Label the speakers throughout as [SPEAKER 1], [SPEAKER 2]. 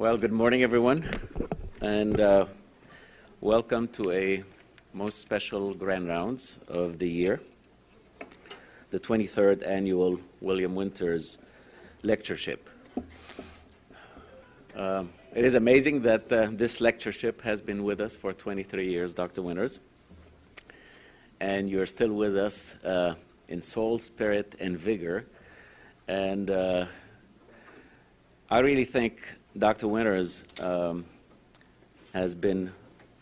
[SPEAKER 1] Well, good morning, everyone, and welcome to a most special Grand Rounds of the year, the 23rd Annual William Winters Lectureship. It is amazing that this lectureship has been with us for 23 years, Dr. Winters, and you're still with us in soul, spirit, and vigor. And I really think Dr. Winters has been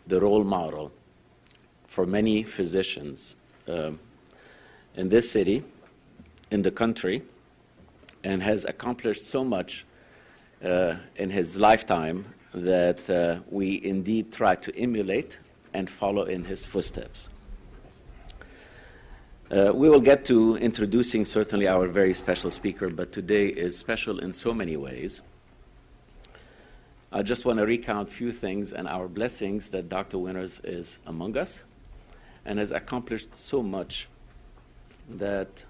[SPEAKER 1] the role model for many physicians in this city, in the country, and has accomplished so much in his lifetime that we indeed try to emulate and follow in his footsteps. We will get to introducing certainly our very special speaker, but today is special in so many ways. I just want to recount a few things and our blessings that Dr. Winters is among us and has accomplished so much that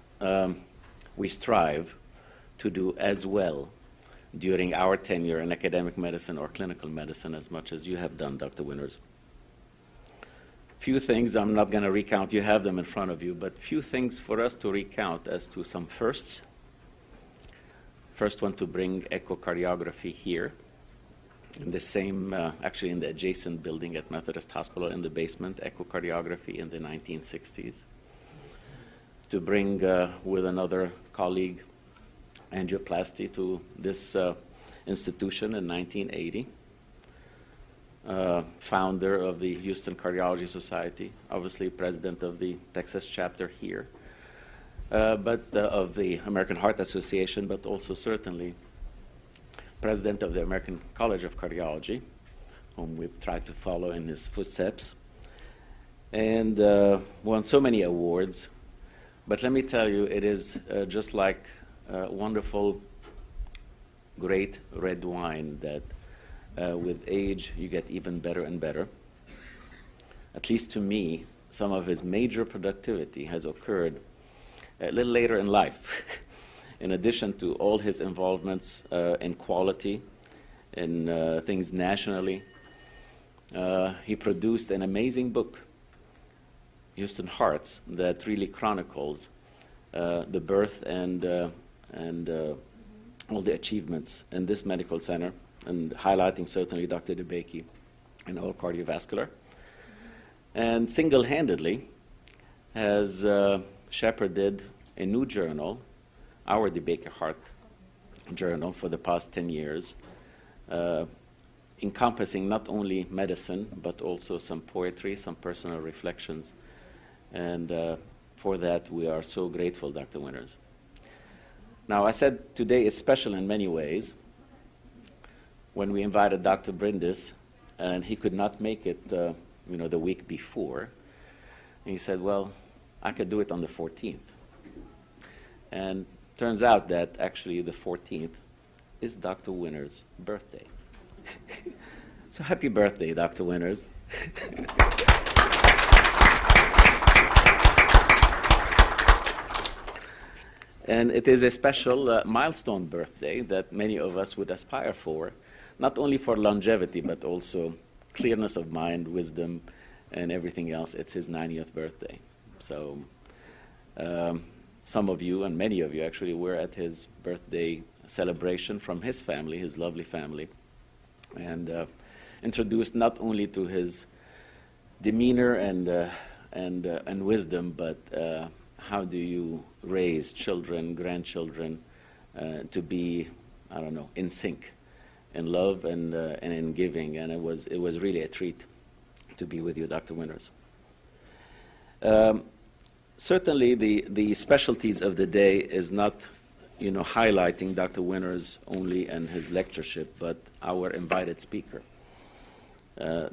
[SPEAKER 1] we strive to do as well during our tenure in academic medicine or clinical medicine as much as you have done, Dr. Winters. Few things I'm not going to recount, you have them in front of you, but few things for us to recount as to some firsts. First one, to bring echocardiography here in the same, actually in the adjacent building at Methodist Hospital in the basement, echocardiography in the 1960s. To bring, with another colleague, angioplasty to this institution in 1980. Founder of the Houston Cardiology Society, obviously president of the Texas chapter here, but of the American Heart Association, but also certainly president of the American College of Cardiology, whom we've tried to follow in his footsteps, and won so many awards. But let me tell you, it is just like wonderful, great red wine that with age you get even better and better. At least to me, some of his major productivity has occurred a little later in life. In addition to all his involvements in quality, in things nationally, he produced an amazing book, Houston Hearts, that really chronicles the birth and all the achievements in this medical center, and highlighting certainly Dr. DeBakey and all cardiovascular. And single-handedly has shepherded a new journal, our DeBakey Heart Journal, for the past 10 years, encompassing not only medicine, but also some poetry, some personal reflections. And for that, we are so grateful, Dr. Winters. Now, I said today is special in many ways. When we invited Dr. Brindis, and he could not make it the week before, and he said, well, I could do it on the 14th. And turns out that actually the 14th is Dr. Winters' birthday. So happy birthday, Dr. Winters. And it is a special milestone birthday that many of us would aspire for, not only for longevity, but also clearness of mind, wisdom, and everything else. It's his 90th birthday. So some of you, and many of you actually, were at his birthday celebration from his family, his lovely family, and introduced not only to his demeanor and wisdom, but how do you raise children, grandchildren, to be, I don't know, in sync, in love and in giving. And it was really a treat to be with you, Dr. Winters. Certainly the specialties of the day is not, highlighting Dr. Winters only and his lectureship, but our invited speaker,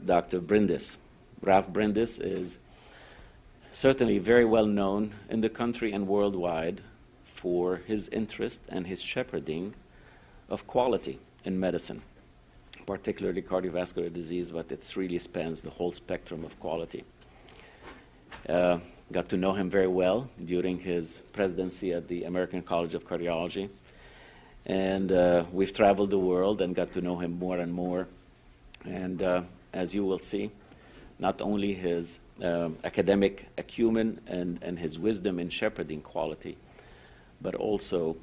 [SPEAKER 1] Dr. Brindis. Ralph Brindis is certainly very well known in the country and worldwide for his interest and his shepherding of quality in medicine, particularly cardiovascular disease, but it really spans the whole spectrum of quality. Got to know him very well during his presidency at the American College of Cardiology, And we've traveled the world and got to know him more and more. And as you will see, not only his academic acumen and his wisdom in shepherding quality, but also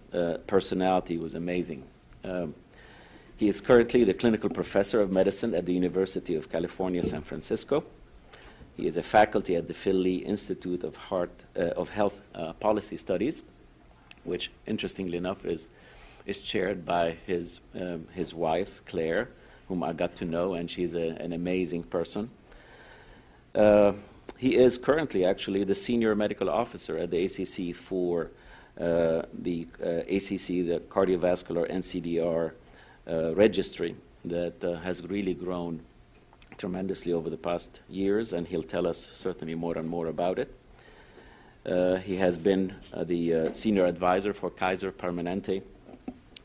[SPEAKER 1] personality was amazing. He is currently the clinical professor of medicine at the University of California, San Francisco. He is a faculty at the Phil Lee Institute of Health Policy Studies, which, interestingly enough, is chaired by his wife, Claire, whom I got to know, and she's an amazing person. He is currently actually the senior medical officer at the ACC for the ACC, the Cardiovascular NCDR Registry, that has really grown tremendously over the past years, and he'll tell us certainly more and more about it. He has been the senior advisor for Kaiser Permanente,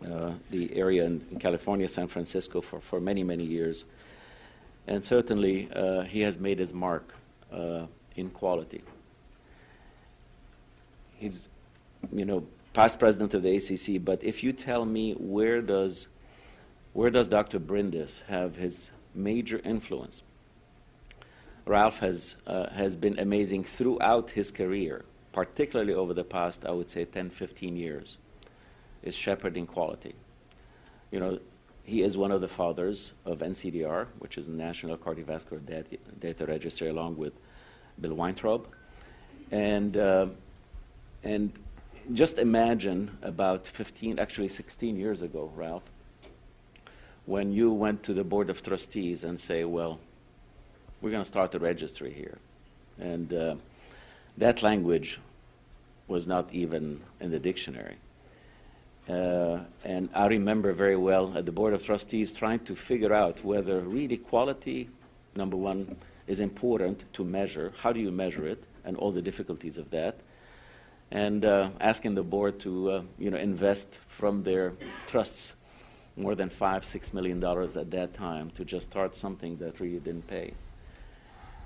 [SPEAKER 1] the area in California, San Francisco, for many, many years. And certainly he has made his mark in quality. He's, past president of the ACC, but if you tell me where does Dr. Brindis have his major influence? Ralph has been amazing throughout his career, particularly over the past, I would say, 10, 15 years, is shepherding quality. He is one of the fathers of NCDR, which is the National Cardiovascular Data Registry, along with Bill Weintraub. And just imagine about 16 years ago, Ralph, when you went to the Board of Trustees and say, well, we're going to start a registry here. And that language was not even in the dictionary. And I remember very well at the Board of Trustees trying to figure out whether really quality, number one, is important to measure. How do you measure it? And all the difficulties of that. And asking the board to invest from their trusts more than $5-6 million at that time to just start something that really didn't pay.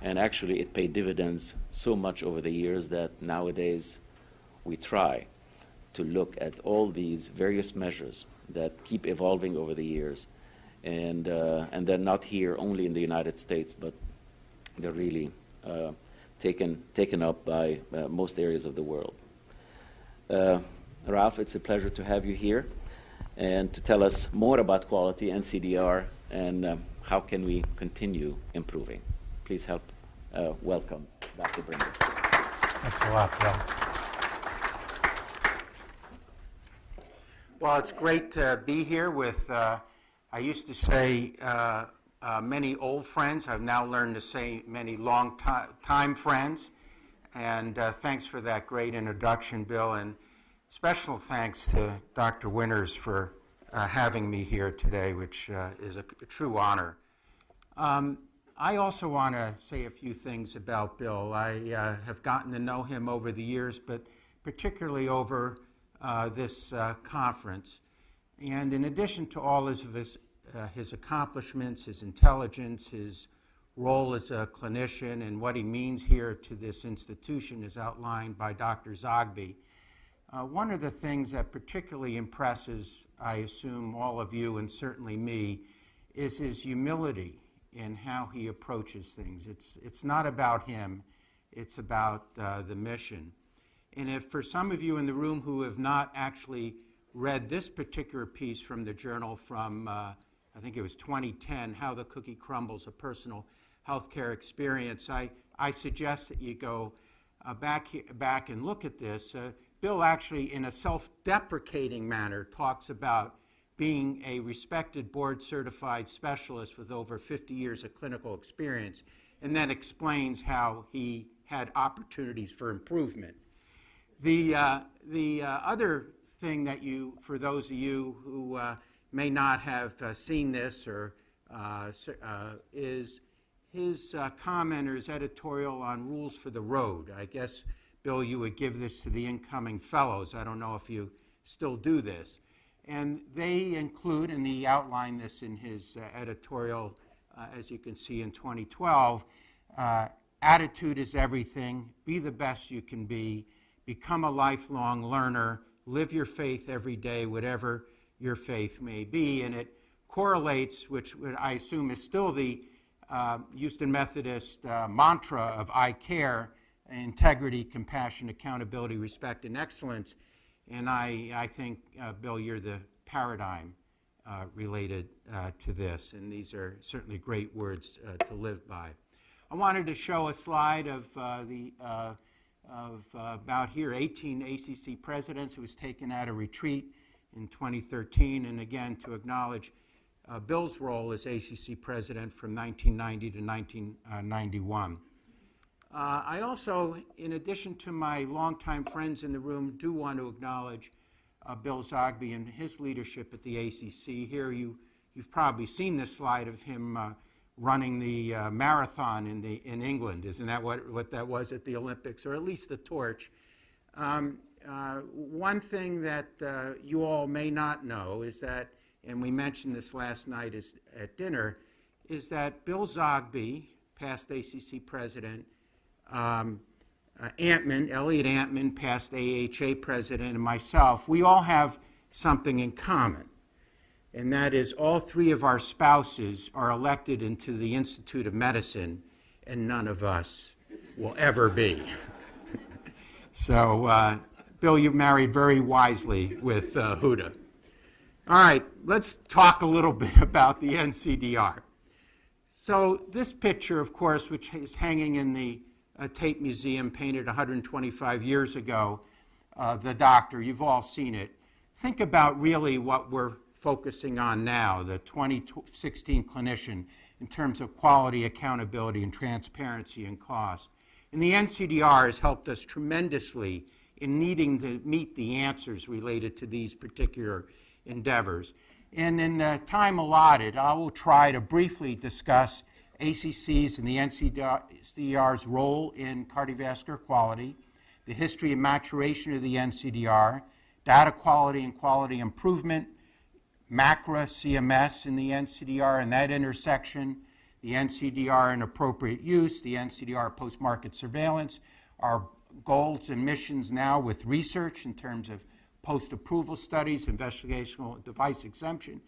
[SPEAKER 1] And actually it paid dividends so much over the years that nowadays we try to look at all these various measures that keep evolving over the years. And they're not here only in the United States, but they're really taken up by most areas of the world. Ralph, it's a pleasure to have you here and to tell us more about quality, NCDR, and how can we continue improving. Please help welcome Dr. Brindis.
[SPEAKER 2] Thanks a lot, Bill. Well, it's great to be here with, I used to say, many old friends. I've now learned to say many long-time friends. And thanks for that great introduction, Bill. And special thanks to Dr. Winters for having me here today, which is a true honor. I also want to say a few things about Bill. I have gotten to know him over the years, but particularly over this conference. And in addition to all of his accomplishments, his intelligence, his role as a clinician, and what he means here to this institution is outlined by Dr. Zogby. One of the things that particularly impresses, I assume, all of you and certainly me, is his humility in how he approaches things. It's not about him, it's about the mission. And if for some of you in the room who have not actually read this particular piece from the journal from, I think it was 2010, How the Cookie Crumbles, A Personal Healthcare Experience, I suggest that you go back and look at this. Bill actually, in a self-deprecating manner, talks about being a respected board-certified specialist with over 50 years of clinical experience, and then explains how he had opportunities for improvement. The other thing that for those of you who may not have seen this, or is his comment or his editorial on rules for the road. I guess, Bill, you would give this to the incoming fellows. I don't know if you still do this. And they include, and he outlined this in his editorial, as you can see in 2012, attitude is everything, be the best you can be, become a lifelong learner, live your faith every day, whatever your faith may be. And it correlates, which I assume is still the Houston Methodist mantra of I care, integrity, compassion, accountability, respect, and excellence. And I think, Bill, you're the paradigm related to this, and these are certainly great words to live by. I wanted to show a slide of about here 18 ACC presidents. It was taken at a retreat in 2013, and again to acknowledge Bill's role as ACC president from 1990 to 1991. I also, in addition to my longtime friends in the room, do want to acknowledge Bill Zogby and his leadership at the ACC. Here you've probably seen this slide of him running the marathon in England. Isn't that what that was at the Olympics, or at least the torch? One thing that you all may not know is that, and we mentioned this last night at dinner, is that Bill Zogby, past ACC president, Elliot Antman, past AHA president, and myself, we all have something in common. And that is all three of our spouses are elected into the Institute of Medicine, and none of us will ever be. So, Bill, you married very wisely with Huda. All right, let's talk a little bit about the NCDR. So this picture, of course, which is hanging in the Tate Museum, painted 125 years ago, the doctor, you've all seen it. Think about really what we're focusing on now, the 2016 clinician, in terms of quality, accountability, and transparency and cost. And the NCDR has helped us tremendously in needing to meet the answers related to these particular endeavors. And in the time allotted, I will try to briefly discuss ACC's and the NCDR's role in cardiovascular quality, the history and maturation of the NCDR, data quality and quality improvement, MACRA, CMS in the NCDR and that intersection, the NCDR and appropriate use, the NCDR post-market surveillance, our goals and missions now with research in terms of post-approval studies, investigational device exemption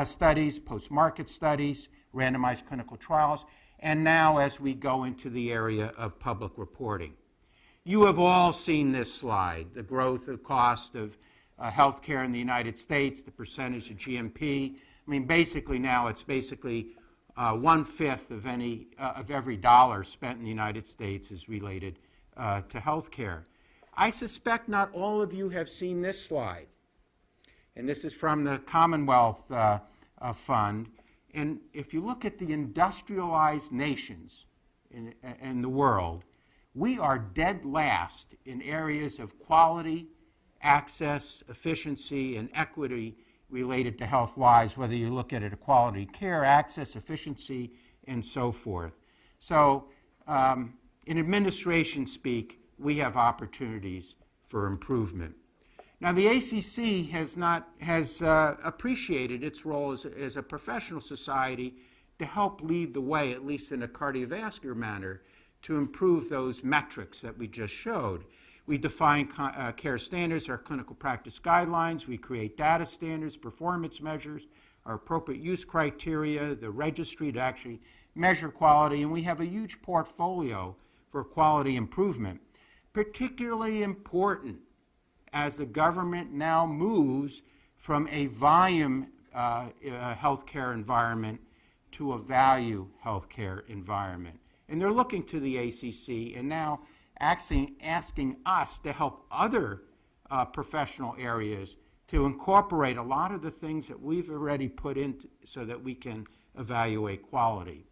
[SPEAKER 2] studies, post-market studies, randomized clinical trials, and now as we go into the area of public reporting. You have all seen this slide, the growth of cost of healthcare in the United States, the percentage of GMP. I mean, basically now it's basically 1/5 of every dollar spent in the United States is related to healthcare. I suspect not all of you have seen this slide, and this is from the Commonwealth Fund. And if you look at the industrialized nations in the world, we are dead last in areas of quality, access, efficiency, and equity related to health-wise, whether you look at it as quality care, access, efficiency, and so forth. So in administration speak, we have opportunities for improvement. Now, the ACC has appreciated its role as a professional society to help lead the way, at least in a cardiovascular manner, to improve those metrics that we just showed. We define care standards, our clinical practice guidelines. We create data standards, performance measures, our appropriate use criteria, the registry to actually measure quality, and we have a huge portfolio for quality improvement. Particularly important as the government now moves from a volume healthcare environment to a value healthcare environment. And they're looking to the ACC and now asking us to help other professional areas to incorporate a lot of the things that we've already put in so that we can evaluate quality.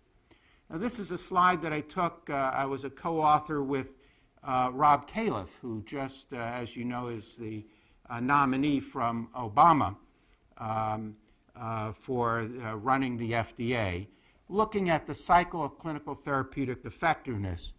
[SPEAKER 2] Now, this is a slide that I took. I was a co-author with Rob Califf, who just, as you know, is the nominee from Obama for running the FDA, looking at the cycle of clinical therapeutic effectiveness.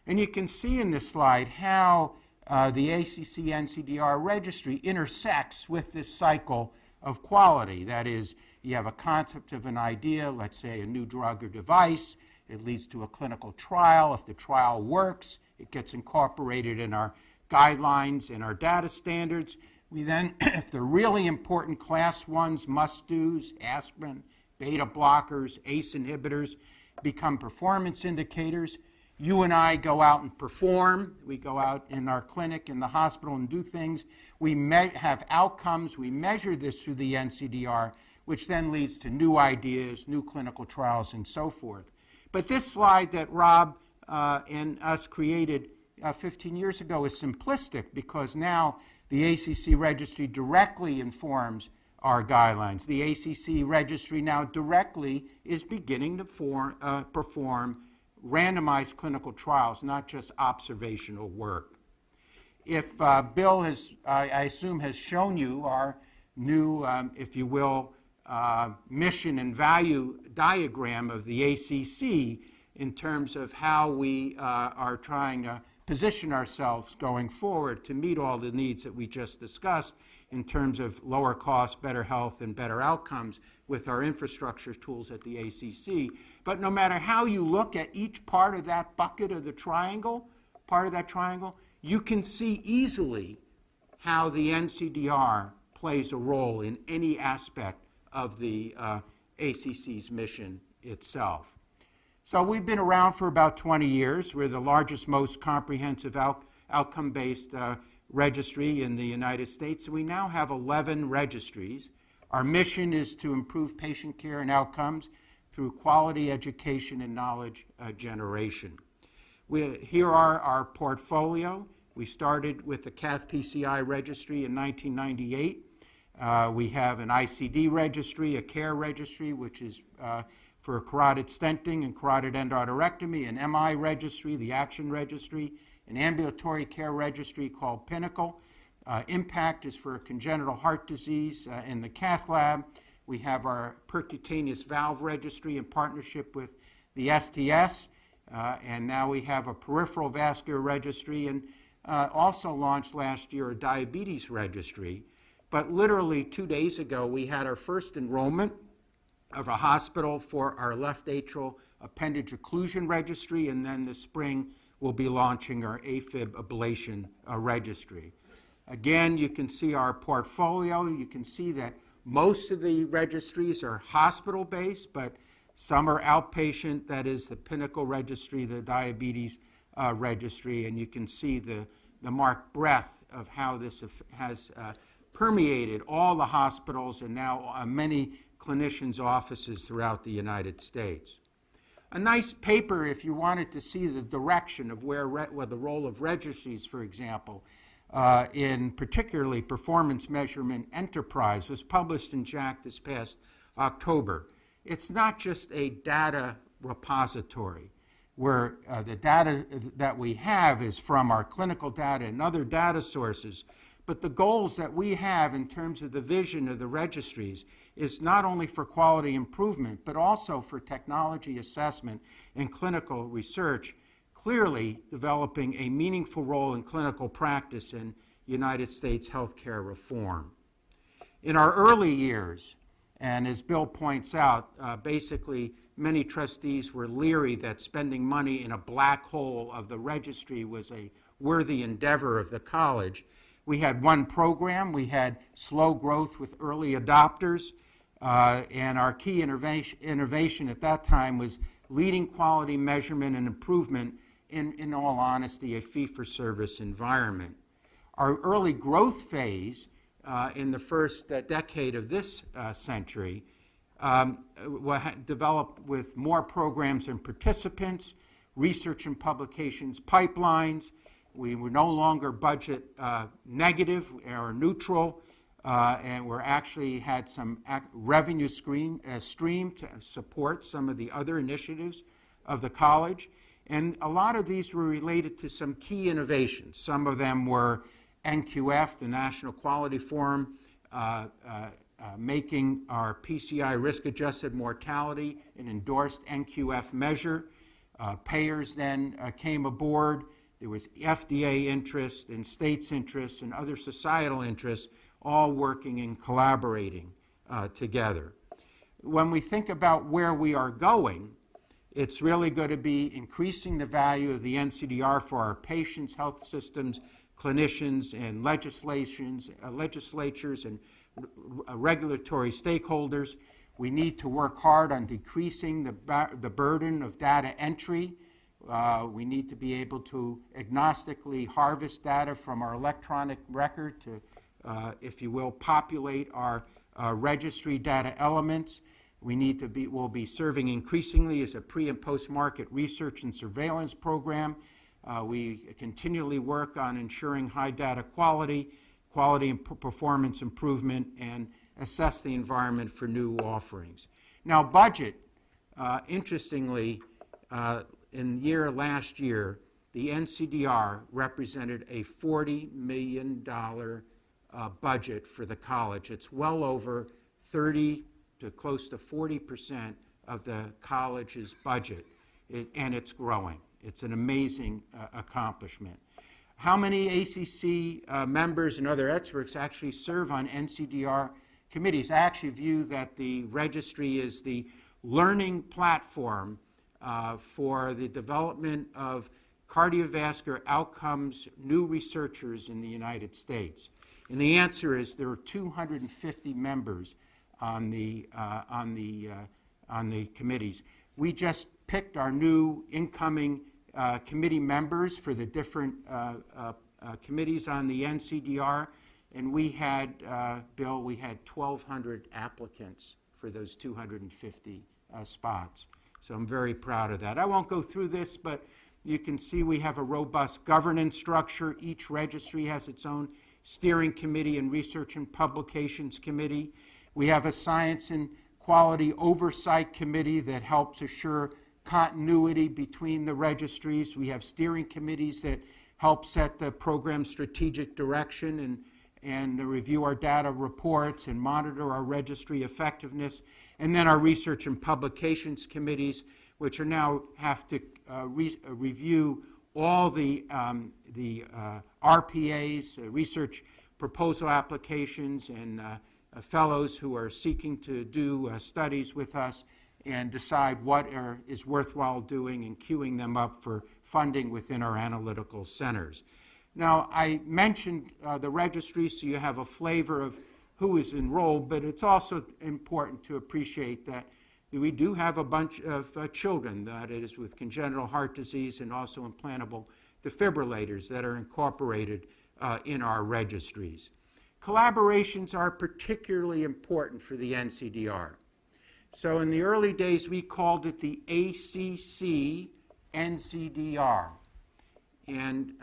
[SPEAKER 2] And you can see in this slide how the ACC NCDR registry intersects with this cycle of quality. That is, you have a concept of an idea, let's say a new drug or device. It leads to a clinical trial. If the trial works, it gets incorporated in our guidelines and our data standards. We then, if they're really important, class 1s, must-dos, aspirin, beta blockers, ACE inhibitors, become performance indicators. You and I go out and perform. We go out in our clinic, in the hospital, and do things. We have outcomes. We measure this through the NCDR, which then leads to new ideas, new clinical trials, and so forth. But this slide that Rob and us created 15 years ago is simplistic because now the ACC registry directly informs our guidelines. The ACC registry now directly is beginning to perform randomized clinical trials, not just observational work. If Bill has, I assume, has shown you our new, if you will, mission and value diagram of the ACC in terms of how we are trying to position ourselves going forward to meet all the needs that we just discussed in terms of lower cost, better health, and better outcomes with our infrastructure tools at the ACC. But no matter how you look at each part of that bucket of the triangle, you can see easily how the NCDR plays a role in any aspect of the ACC's mission itself. So we've been around for about 20 years. We're the largest, most comprehensive outcome-based registry in the United States. We now have 11 registries. Our mission is to improve patient care and outcomes through quality education and knowledge generation. Here are our portfolio. We started with the cath-PCI registry in 1998. We have an ICD registry, a CARE registry, which is for carotid stenting and carotid endarterectomy, an MI registry, the ACTION registry, an ambulatory care registry called Pinnacle. IMPACT is for congenital heart disease in the cath lab. We have our percutaneous valve registry in partnership with the STS, and now we have a peripheral vascular registry, and also launched last year a diabetes registry. But literally 2 days ago, we had our first enrollment of a hospital for our left atrial appendage occlusion registry, and then this spring we'll be launching our AFib ablation registry. Again, you can see our portfolio. You can see that most of the registries are hospital-based, but some are outpatient. That is the Pinnacle registry, the diabetes registry, and you can see the marked breadth of how this has permeated all the hospitals and now many clinicians' offices throughout the United States. A nice paper, if you wanted to see the direction of where the role of registries, for example, in particularly performance measurement enterprise, was published in JACC this past October. It's not just a data repository where the data that we have is from our clinical data and other data sources, but the goals that we have in terms of the vision of the registries is not only for quality improvement, but also for technology assessment and clinical research, clearly developing a meaningful role in clinical practice in United States healthcare reform. In our early years, and as Bill points out, basically many trustees were leery that spending money in a black hole of the registry was a worthy endeavor of the college. We had one program. We had slow growth with early adopters, and our key innovation at that time was leading quality measurement and improvement in all honesty, a fee-for-service environment. Our early growth phase in the first decade of this century developed with more programs and participants, research and publications pipelines. We were no longer budget negative or neutral, and we actually had some revenue stream to support some of the other initiatives of the college. And a lot of these were related to some key innovations. Some of them were NQF, the National Quality Forum, making our PCI risk-adjusted mortality an endorsed NQF measure. Payers then came aboard. There was FDA interest and states' interest and other societal interests all working and collaborating together. When we think about where we are going, it's really going to be increasing the value of the NCDR for our patients, health systems, clinicians and legislatures and regulatory stakeholders. We need to work hard on decreasing the burden of data entry. We need to be able to agnostically harvest data from our electronic record to, if you will, populate our registry data elements. We'll be serving increasingly as a pre- and post-market research and surveillance program. We continually work on ensuring high data quality and performance improvement, and assess the environment for new offerings. Now, budget, interestingly, in last year, the NCDR represented a $40 million budget for the college. It's well over 30 to close to 40% of the college's budget, and it's growing. It's an amazing accomplishment. How many ACC members and other experts actually serve on NCDR committees? I actually view that the registry is the learning platform for the development of cardiovascular outcomes, new researchers in the United States. And the answer is there are 250 members on the committees. We just picked our new incoming committee members for the different committees on the NCDR, and we had, Bill, we had 1,200 applicants for those 250 spots. So I'm very proud of that. I won't go through this, but you can see we have a robust governance structure. Each registry has its own steering committee and research and publications committee. We have a science and quality oversight committee that helps assure continuity between the registries. We have steering committees that help set the program strategic direction and review our data reports and monitor our registry effectiveness. And then our research and publications committees, which are now have to review all the RPAs, research proposal applications, and fellows who are seeking to do studies with us, and decide what is worthwhile doing and queuing them up for funding within our analytical centers. Now, I mentioned the registry so you have a flavor of who is enrolled, but it's also important to appreciate that we do have a bunch of children, that is, with congenital heart disease and also implantable defibrillators that are incorporated in our registries. Collaborations are particularly important for the NCDR. So in the early days, we called it the ACC NCDR. And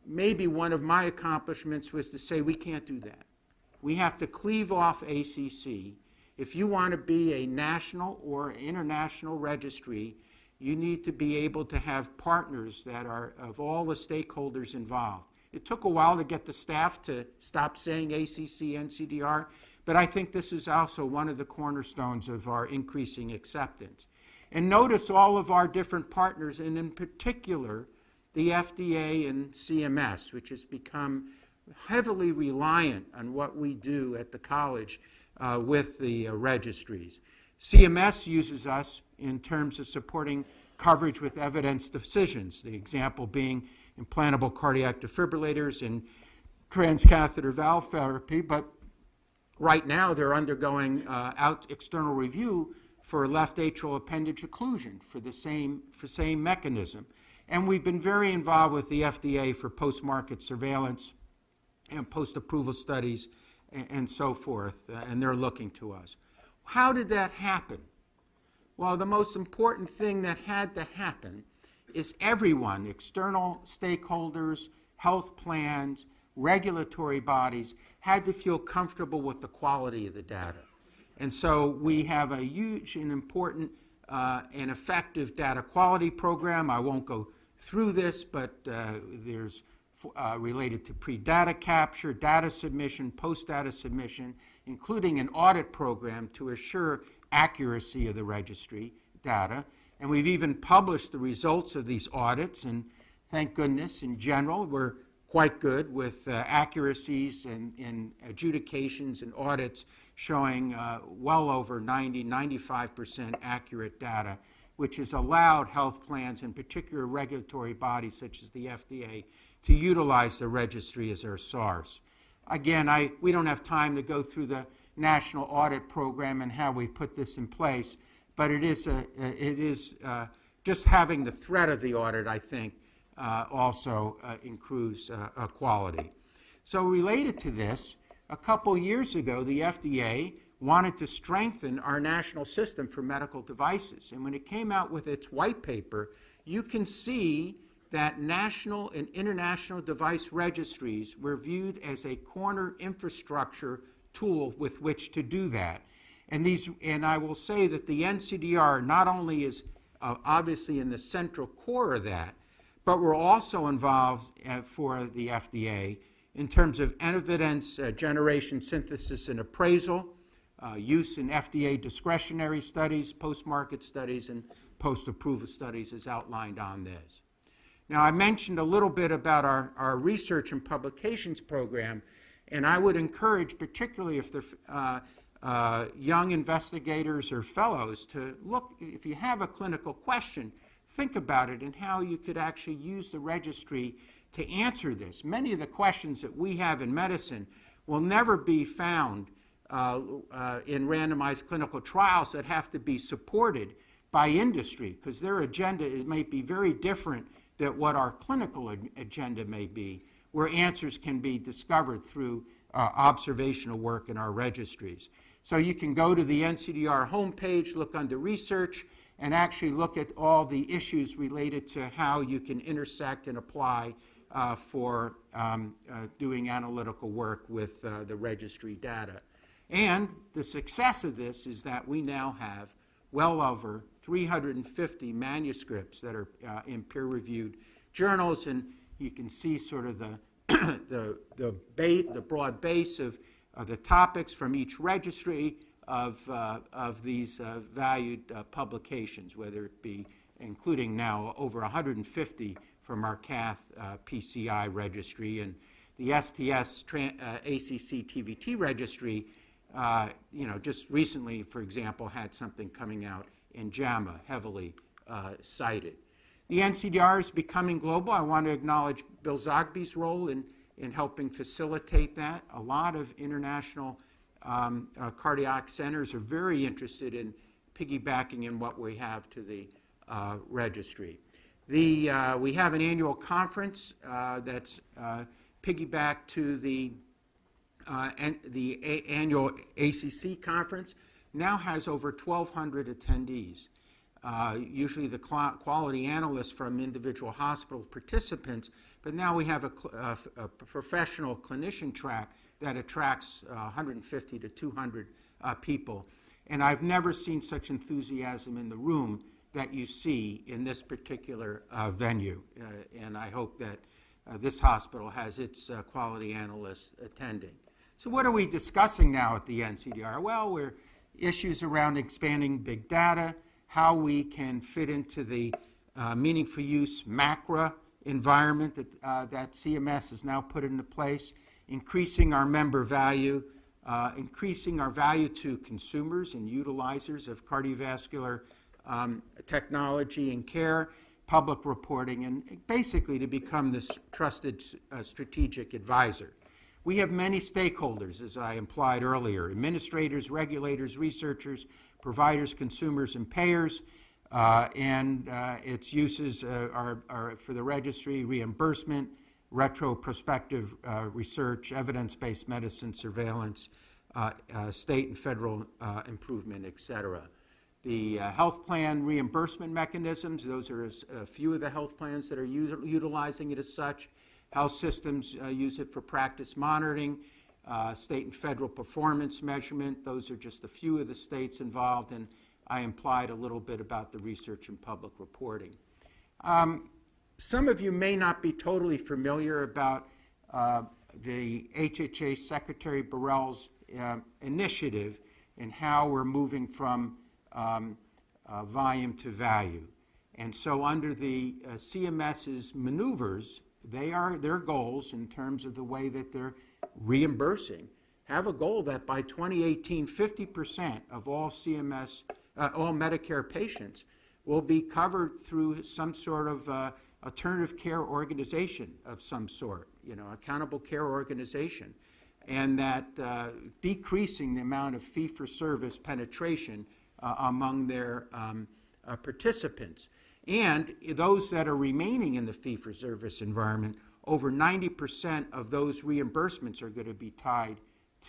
[SPEAKER 2] maybe one of my accomplishments was to say we can't do that. We have to cleave off ACC. If you want to be a national or international registry, you need to be able to have partners that are of all the stakeholders involved. It took a while to get the staff to stop saying ACC NCDR, but I think this is also one of the cornerstones of our increasing acceptance. And notice all of our different partners, and in particular, the FDA and CMS, which has become heavily reliant on what we do at the college with the registries. CMS uses us in terms of supporting coverage with evidence decisions, the example being implantable cardiac defibrillators and transcatheter valve therapy, but right now they're undergoing external review for left atrial appendage occlusion for the same mechanism. And we've been very involved with the FDA for post-market surveillance and post-approval studies and so forth, and they're looking to us. How did that happen? Well, the most important thing that had to happen is everyone, external stakeholders, health plans, regulatory bodies, had to feel comfortable with the quality of the data. And so we have a huge and important and effective data quality program. I won't go through this, but there's related to pre-data capture, data submission, post-data submission, including an audit program to assure accuracy of the registry data. And we've even published the results of these audits, and thank goodness, in general, we're quite good with accuracies and adjudications and audits showing well over 90, 95% accurate data which has allowed health plans, in particular regulatory bodies such as the FDA, to utilize the registry as their source. Again, we don't have time to go through the national audit program and how we put this in place, but it is just having the threat of the audit, I think, also improves quality. So related to this, a couple years ago, the FDA wanted to strengthen our national system for medical devices. And when it came out with its white paper, you can see that national and international device registries were viewed as a corner infrastructure tool with which to do that. And I will say that the NCDR not only is obviously in the central core of that, but we're also involved for the FDA in terms of evidence generation, synthesis, and appraisal, use in FDA discretionary studies, post-market studies, and post-approval studies as outlined on this. Now, I mentioned a little bit about our research and publications program, and I would encourage, particularly if they're young investigators or fellows, to look, if you have a clinical question, think about it and how you could actually use the registry to answer this. Many of the questions that we have in medicine will never be found in randomized clinical trials that have to be supported by industry, because their agenda may be very different than what our clinical agenda may be, where answers can be discovered through observational work in our registries. So you can go to the NCDR homepage, look under research, and actually look at all the issues related to how you can intersect and apply for doing analytical work with the registry data. And the success of this is that we now have well over 350 manuscripts that are in peer-reviewed journals, and you can see sort of the broad base of the topics from each registry of these valued publications, whether it be including now over 150 from our cath PCI registry, and the STS ACC TVT registry, just recently, for example, had something coming out in JAMA, heavily cited. The NCDR is becoming global. I want to acknowledge Bill Zogby's role in helping facilitate that. A lot of international cardiac centers are very interested in piggybacking in what we have to the registry. We have an annual conference that's piggybacked to the annual ACC conference. Now has over 1,200 attendees. Usually the quality analysts from individual hospital participants, but now we have a professional clinician track that attracts 150 to 200 people. And I've never seen such enthusiasm in the room that you see in this particular venue. And I hope that this hospital has its quality analysts attending. So what are we discussing now at the NCDR? Well, we're issues around expanding big data, how we can fit into the meaningful use MACRA environment that CMS has now put into place, increasing our member value, increasing our value to consumers and utilizers of cardiovascular technology and care, public reporting, and basically to become this trusted strategic advisor. We have many stakeholders, as I implied earlier: administrators, regulators, researchers, providers, consumers, and payers. And its uses are for the registry: reimbursement, retrospective research, evidence-based medicine, surveillance, state and federal improvement, et cetera. The health plan reimbursement mechanisms, those are a few of the health plans that are utilizing it as such. Health systems use it for practice monitoring, state and federal performance measurement. Those are just a few of the states involved, and I implied a little bit about the research and public reporting. Some of you may not be totally familiar about the HHA Secretary Burrell's initiative and how we're moving from volume to value. And so under the CMS's maneuvers, their goals in terms of the way that they're reimbursing have a goal that by 2018, 50% of all Medicare patients will be covered through some sort of alternative care organization of some sort, accountable care organization, and that decreasing the amount of fee-for-service penetration among their participants. And those that are remaining in the fee-for-service environment, over 90% of those reimbursements are going to be tied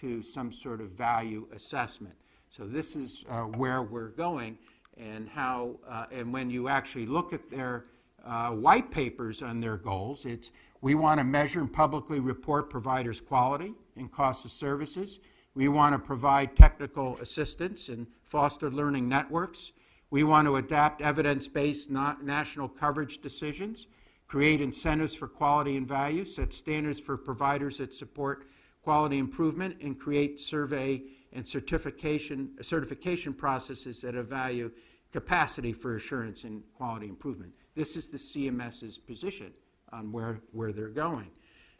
[SPEAKER 2] to some sort of value assessment. So this is where we're going, and how, and when you actually look at their white papers on their goals, it's we want to measure and publicly report providers' quality and cost of services. We want to provide technical assistance and foster learning networks. We want to adapt evidence-based national coverage decisions, create incentives for quality and value, set standards for providers that support quality improvement, and create survey and certification processes that evaluate capacity for assurance and quality improvement. This is the CMS's position on where they're going.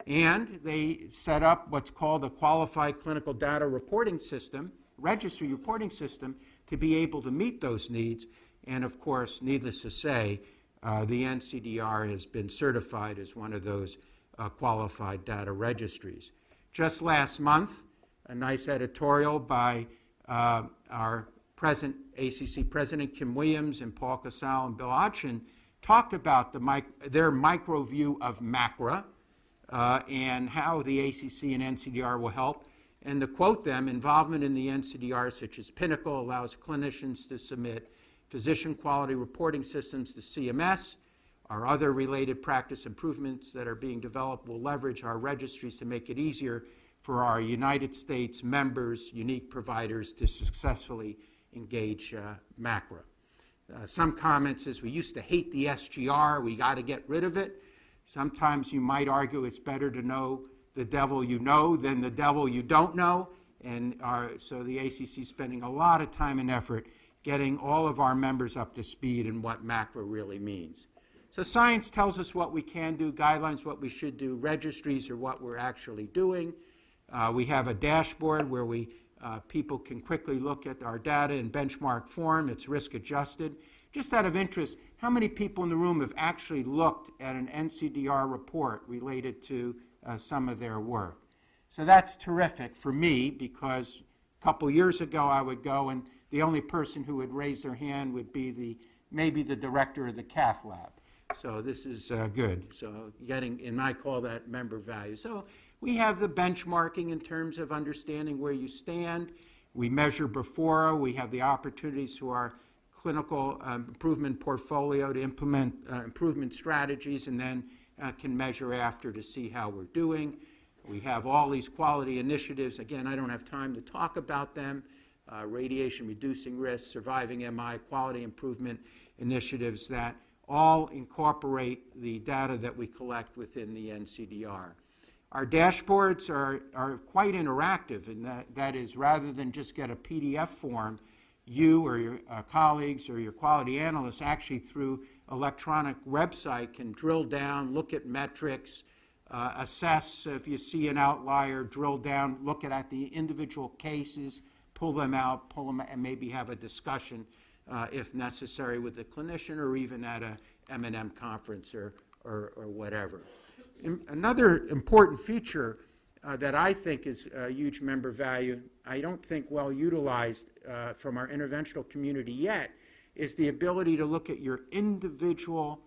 [SPEAKER 2] And they set up what's called a qualified clinical data reporting system, registry reporting system, to be able to meet those needs. And of course, needless to say, the NCDR has been certified as one of those qualified data registries. Just last month, a nice editorial by our present ACC President Kim Williams and Paul Casal and Bill Hodgson talked about their micro view of MACRA and how the ACC and NCDR will help. And to quote them, involvement in the NCDR, such as Pinnacle, allows clinicians to submit physician quality reporting systems to CMS. Our other related practice improvements that are being developed will leverage our registries to make it easier for our United States members, unique providers, to successfully engage MACRA. Some comments is we used to hate the SGR, we got to get rid of it. Sometimes you might argue it's better to know the devil you know than the devil you don't know. And so the ACC is spending a lot of time and effort getting all of our members up to speed in what MACRA really means. So science tells us what we can do, guidelines what we should do, registries are what we're actually doing. We have a dashboard where people can quickly look at our data in benchmark form. It's risk adjusted. Just out of interest, how many people in the room have actually looked at an NCDR report related to some of their work? So that's terrific for me, because a couple years ago I would go and the only person who would raise their hand would be maybe the director of the cath lab. So this is good. So and I call that member value. So we have the benchmarking in terms of understanding where you stand. We measure before. We have the opportunities through our clinical improvement portfolio to implement improvement strategies, and then can measure after to see how we're doing. We have all these quality initiatives. Again, I don't have time to talk about them. Radiation reducing risk, surviving MI, quality improvement initiatives that all incorporate the data that we collect within the NCDR. Our dashboards are quite interactive, and that is, rather than just get a PDF form, you or your colleagues or your quality analysts actually through electronic website can drill down, look at metrics, assess if you see an outlier, drill down, look at the individual cases, pull them out, and maybe have a discussion if necessary with the clinician, or even at a M&M conference or whatever. Another important feature that I think is a huge member value, I don't think well utilized from our interventional community yet, is the ability to look at your individual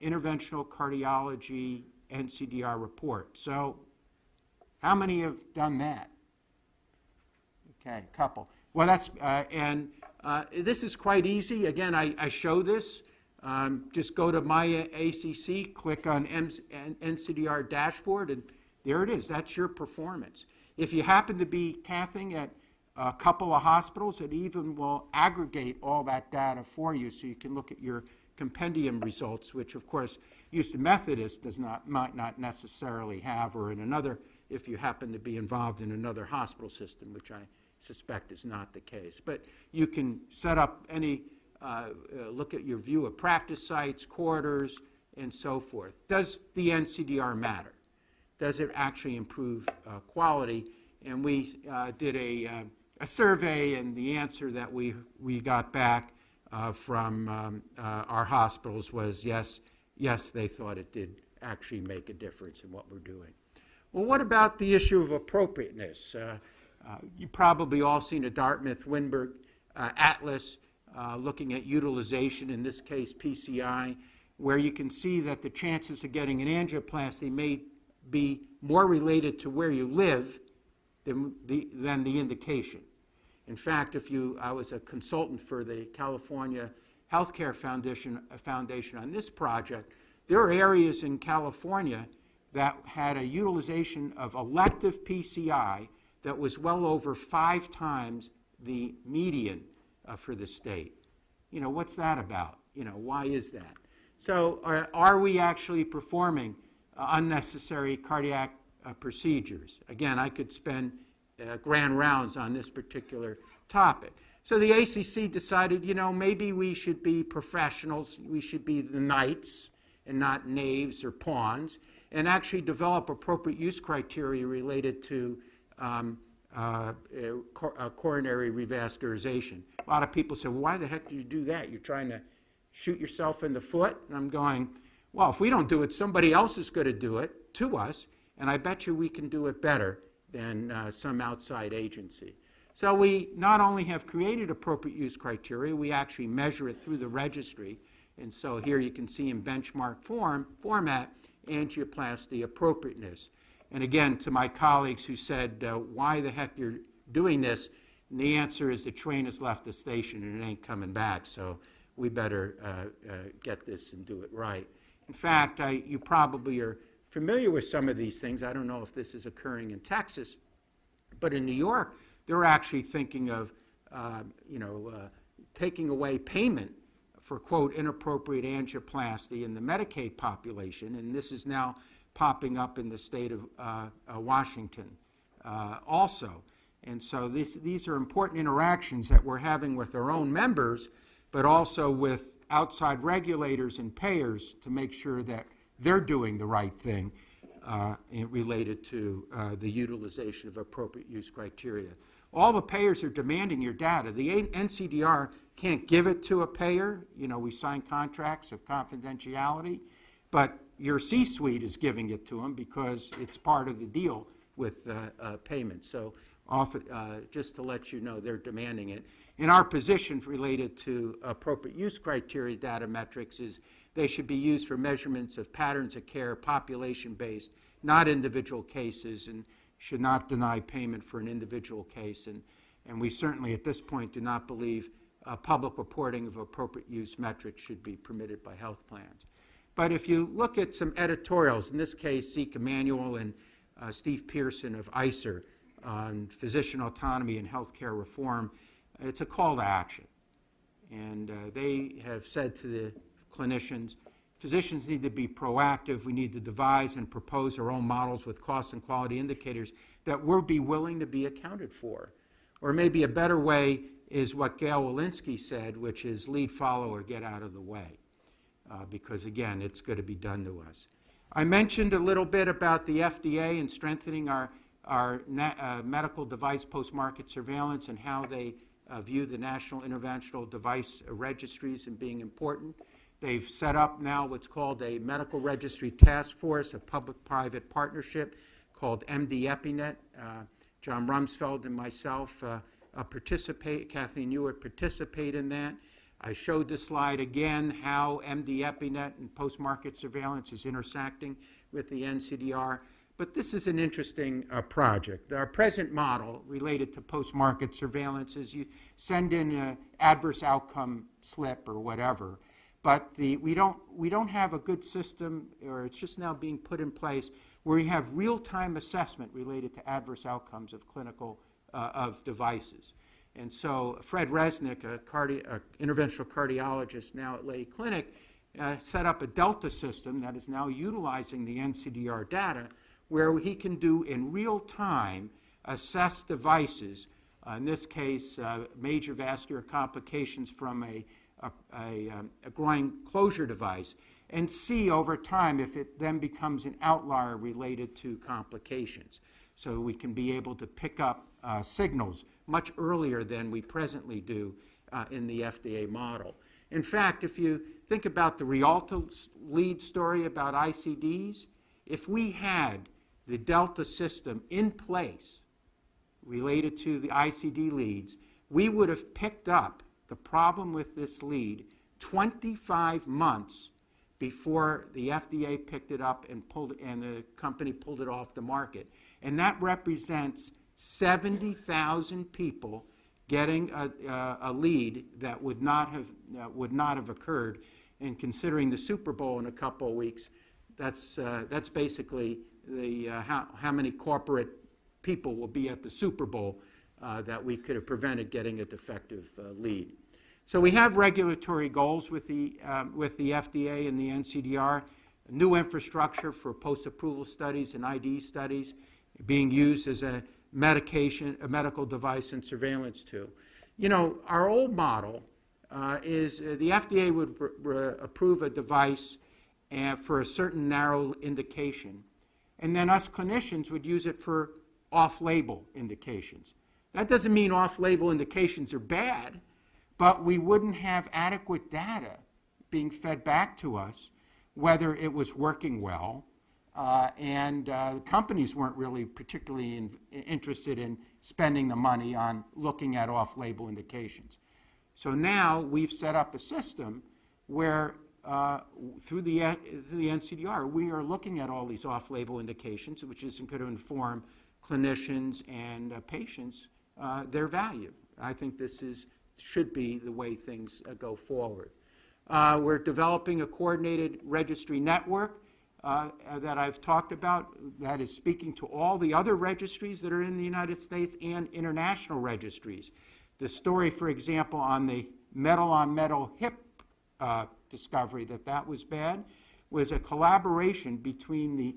[SPEAKER 2] interventional cardiology NCDR report. So how many have done that? Okay, a couple. Well, that's, this is quite easy. Again, I show this. Just go to My ACC, click on NCDR dashboard, and there it is. That's your performance. If you happen to be cathing at a couple of hospitals, it even will aggregate all that data for you, so you can look at your compendium results, which of course Houston Methodist might not necessarily have, or in another, if you happen to be involved in another hospital system, which I suspect is not the case. But you can set up any, look at your view of practice sites, corridors, and so forth. Does the NCDR matter? Does it actually improve quality? And we did a survey, and the answer that we got back from our hospitals was yes, they thought it did actually make a difference in what we're doing. Well, what about the issue of appropriateness? You've probably all seen a Dartmouth-Winberg atlas looking at utilization, in this case PCI, where you can see that the chances of getting an angioplasty may be more related to where you live than the indication. In fact, I was a consultant for the California Healthcare Foundation on this project. There are areas in California that had a utilization of elective PCI that was well over 5 times the median for the state. What's that about? Why is that? So are we actually performing unnecessary cardiac procedures? Again, I could spend grand rounds on this particular topic. So the ACC decided, maybe we should be professionals, we should be the knights and not knaves or pawns, and actually develop appropriate use criteria related to coronary revascularization. A lot of people say, well, why the heck do you do that? You're trying to shoot yourself in the foot? And I'm going, well, if we don't do it, somebody else is going to do it to us, and I bet you we can do it better than some outside agency. So we not only have created appropriate use criteria, we actually measure it through the registry. And so here you can see in benchmark format, angioplasty appropriateness. And again, to my colleagues who said, why the heck you're doing this? And the answer is the train has left the station and it ain't coming back, so we better get this and do it right. In fact, you probably are familiar with some of these things. I don't know if this is occurring in Texas, but in New York, they're actually thinking of taking away payment for, quote, inappropriate angioplasty in the Medicaid population, and this is now popping up in the state of Washington also. And so these are important interactions that we're having with our own members, but also with outside regulators and payers to make sure that they're doing the right thing related to the utilization of appropriate use criteria. All the payers are demanding your data. The NCDR can't give it to a payer. We sign contracts of confidentiality, but your C-suite is giving it to them because it's part of the deal with payment. So just to let you know, they're demanding it. And our position related to appropriate use criteria data metrics is they should be used for measurements of patterns of care, population-based, not individual cases, and should not deny payment for an individual case. And we certainly at this point do not believe public reporting of appropriate use metrics should be permitted by health plans. But if you look at some editorials, in this case, Zeke Emanuel and Steve Pearson of ICER on physician autonomy and healthcare reform, it's a call to action. And they have said to the clinicians, physicians need to be proactive. We need to devise and propose our own models with cost and quality indicators that we'll be willing to be accounted for. Or maybe a better way is what Gail Walensky said, which is lead, follow, or get out of the way. Because, again, it's going to be done to us. I mentioned a little bit about the FDA and strengthening our medical device post-market surveillance and how they view the National Interventional Device Registries and being important. They've set up now what's called a Medical Registry Task Force, a public-private partnership called MD-EpiNet. John Rumsfeld and myself participate, Kathleen Ewart participate in that. I showed this slide again, how MD-EpiNet and post-market surveillance is intersecting with the NCDR. But this is an interesting project. Our present model related to post-market surveillance is you send in an adverse outcome slip or whatever, but we don't have a good system, or it's just now being put in place, where you have real-time assessment related to adverse outcomes of clinical of devices. And so Fred Resnick, a interventional cardiologist now at Lay Clinic, set up a Delta system that is now utilizing the NCDR data, where he can do in real time assess devices, in this case major vascular complications from a groin closure device, and see over time if it then becomes an outlier related to complications. So we can be able to pick up signals much earlier than we presently do in the FDA model. In fact, if you think about the Rialto lead story about ICDs, if we had the Delta system in place related to the ICD leads, we would have picked up the problem with this lead 25 months before the FDA picked it up and the company pulled it off the market. And that represents 70,000 people getting a lead that would not have occurred. And considering the Super Bowl in a couple of weeks, that's basically how many corporate people will be at the Super Bowl that we could have prevented getting a defective lead. So we have regulatory goals with the FDA and the NCDR, new infrastructure for post-approval studies and ID studies being used as a medical device and surveillance tool. You know, our old model is the FDA would approve a device for a certain narrow indication, and then us clinicians would use it for off-label indications. That doesn't mean off-label indications are bad, but we wouldn't have adequate data being fed back to us whether it was working well, and companies weren't really particularly interested in spending the money on looking at off-label indications. So now we've set up a system where through the NCDR, we are looking at all these off-label indications, which is going to inform clinicians and patients their value. I think this should be the way things go forward. We're developing a coordinated registry network that I've talked about that is speaking to all the other registries that are in the United States and international registries. The story, for example, on the metal-on-metal hip discovery that was bad was a collaboration between the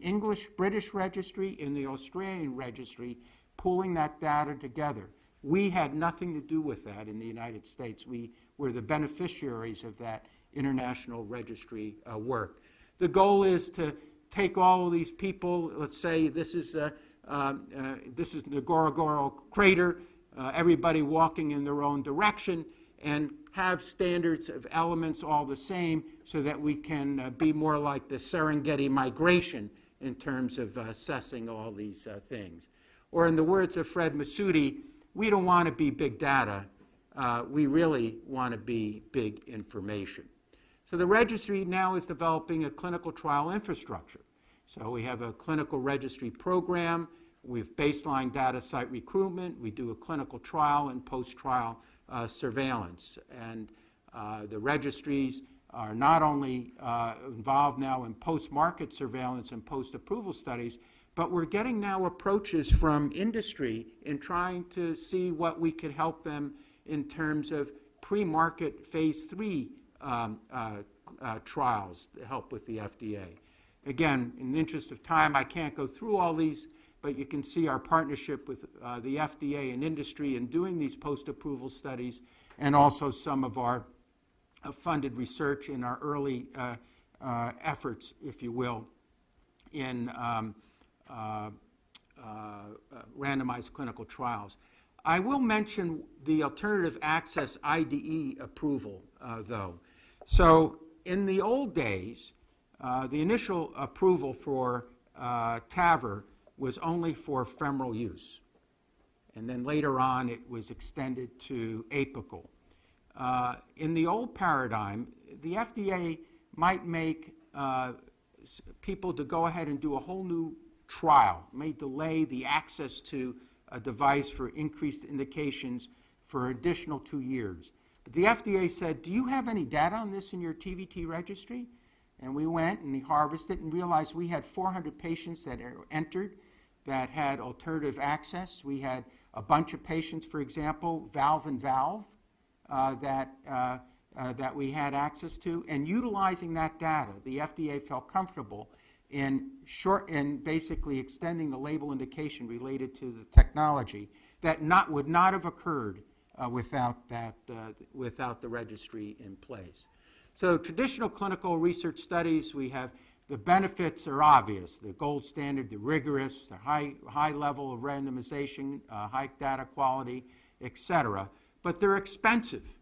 [SPEAKER 2] British registry and the Australian registry pulling that data together. We had nothing to do with that in the United States. We were the beneficiaries of that international registry work. The goal is to take all of these people, let's say this is the Ngorongoro crater, everybody walking in their own direction, and have standards of elements all the same so that we can be more like the Serengeti migration in terms of assessing all these things. Or in the words of Fred Massoudi, we don't want to be big data. We really want to be big information. So the registry now is developing a clinical trial infrastructure. So we have a clinical registry program. We have baseline data site recruitment. We do a clinical trial and post-trial surveillance. And the registries are not only involved now in post-market surveillance and post-approval studies, but we're getting now approaches from industry in trying to see what we could help them in terms of pre-market phase 3 trials to help with the FDA. Again, in the interest of time, I can't go through all these, but you can see our partnership with the FDA and industry in doing these post-approval studies, and also some of our funded research in our early efforts, if you will, in randomized clinical trials. I will mention the alternative access IDE approval, though. So in the old days, the initial approval for TAVR was only for femoral use. And then later on, it was extended to apical. In the old paradigm, the FDA might make people to go ahead and do a whole new trial, may delay the access to a device for increased indications for additional 2 years. But the FDA said, do you have any data on this in your TVT registry? And we went and we harvested and realized we had 400 patients that entered that had alternative access. We had a bunch of patients, for example, valve-in-valve, that we had access to. And utilizing that data, the FDA felt comfortable in basically extending the label indication related to the technology that would not have occurred without the registry in place. So traditional clinical research studies, we have the benefits are obvious, the gold standard, the rigorous, the high level of randomization, high data quality, et cetera. But they're expensive.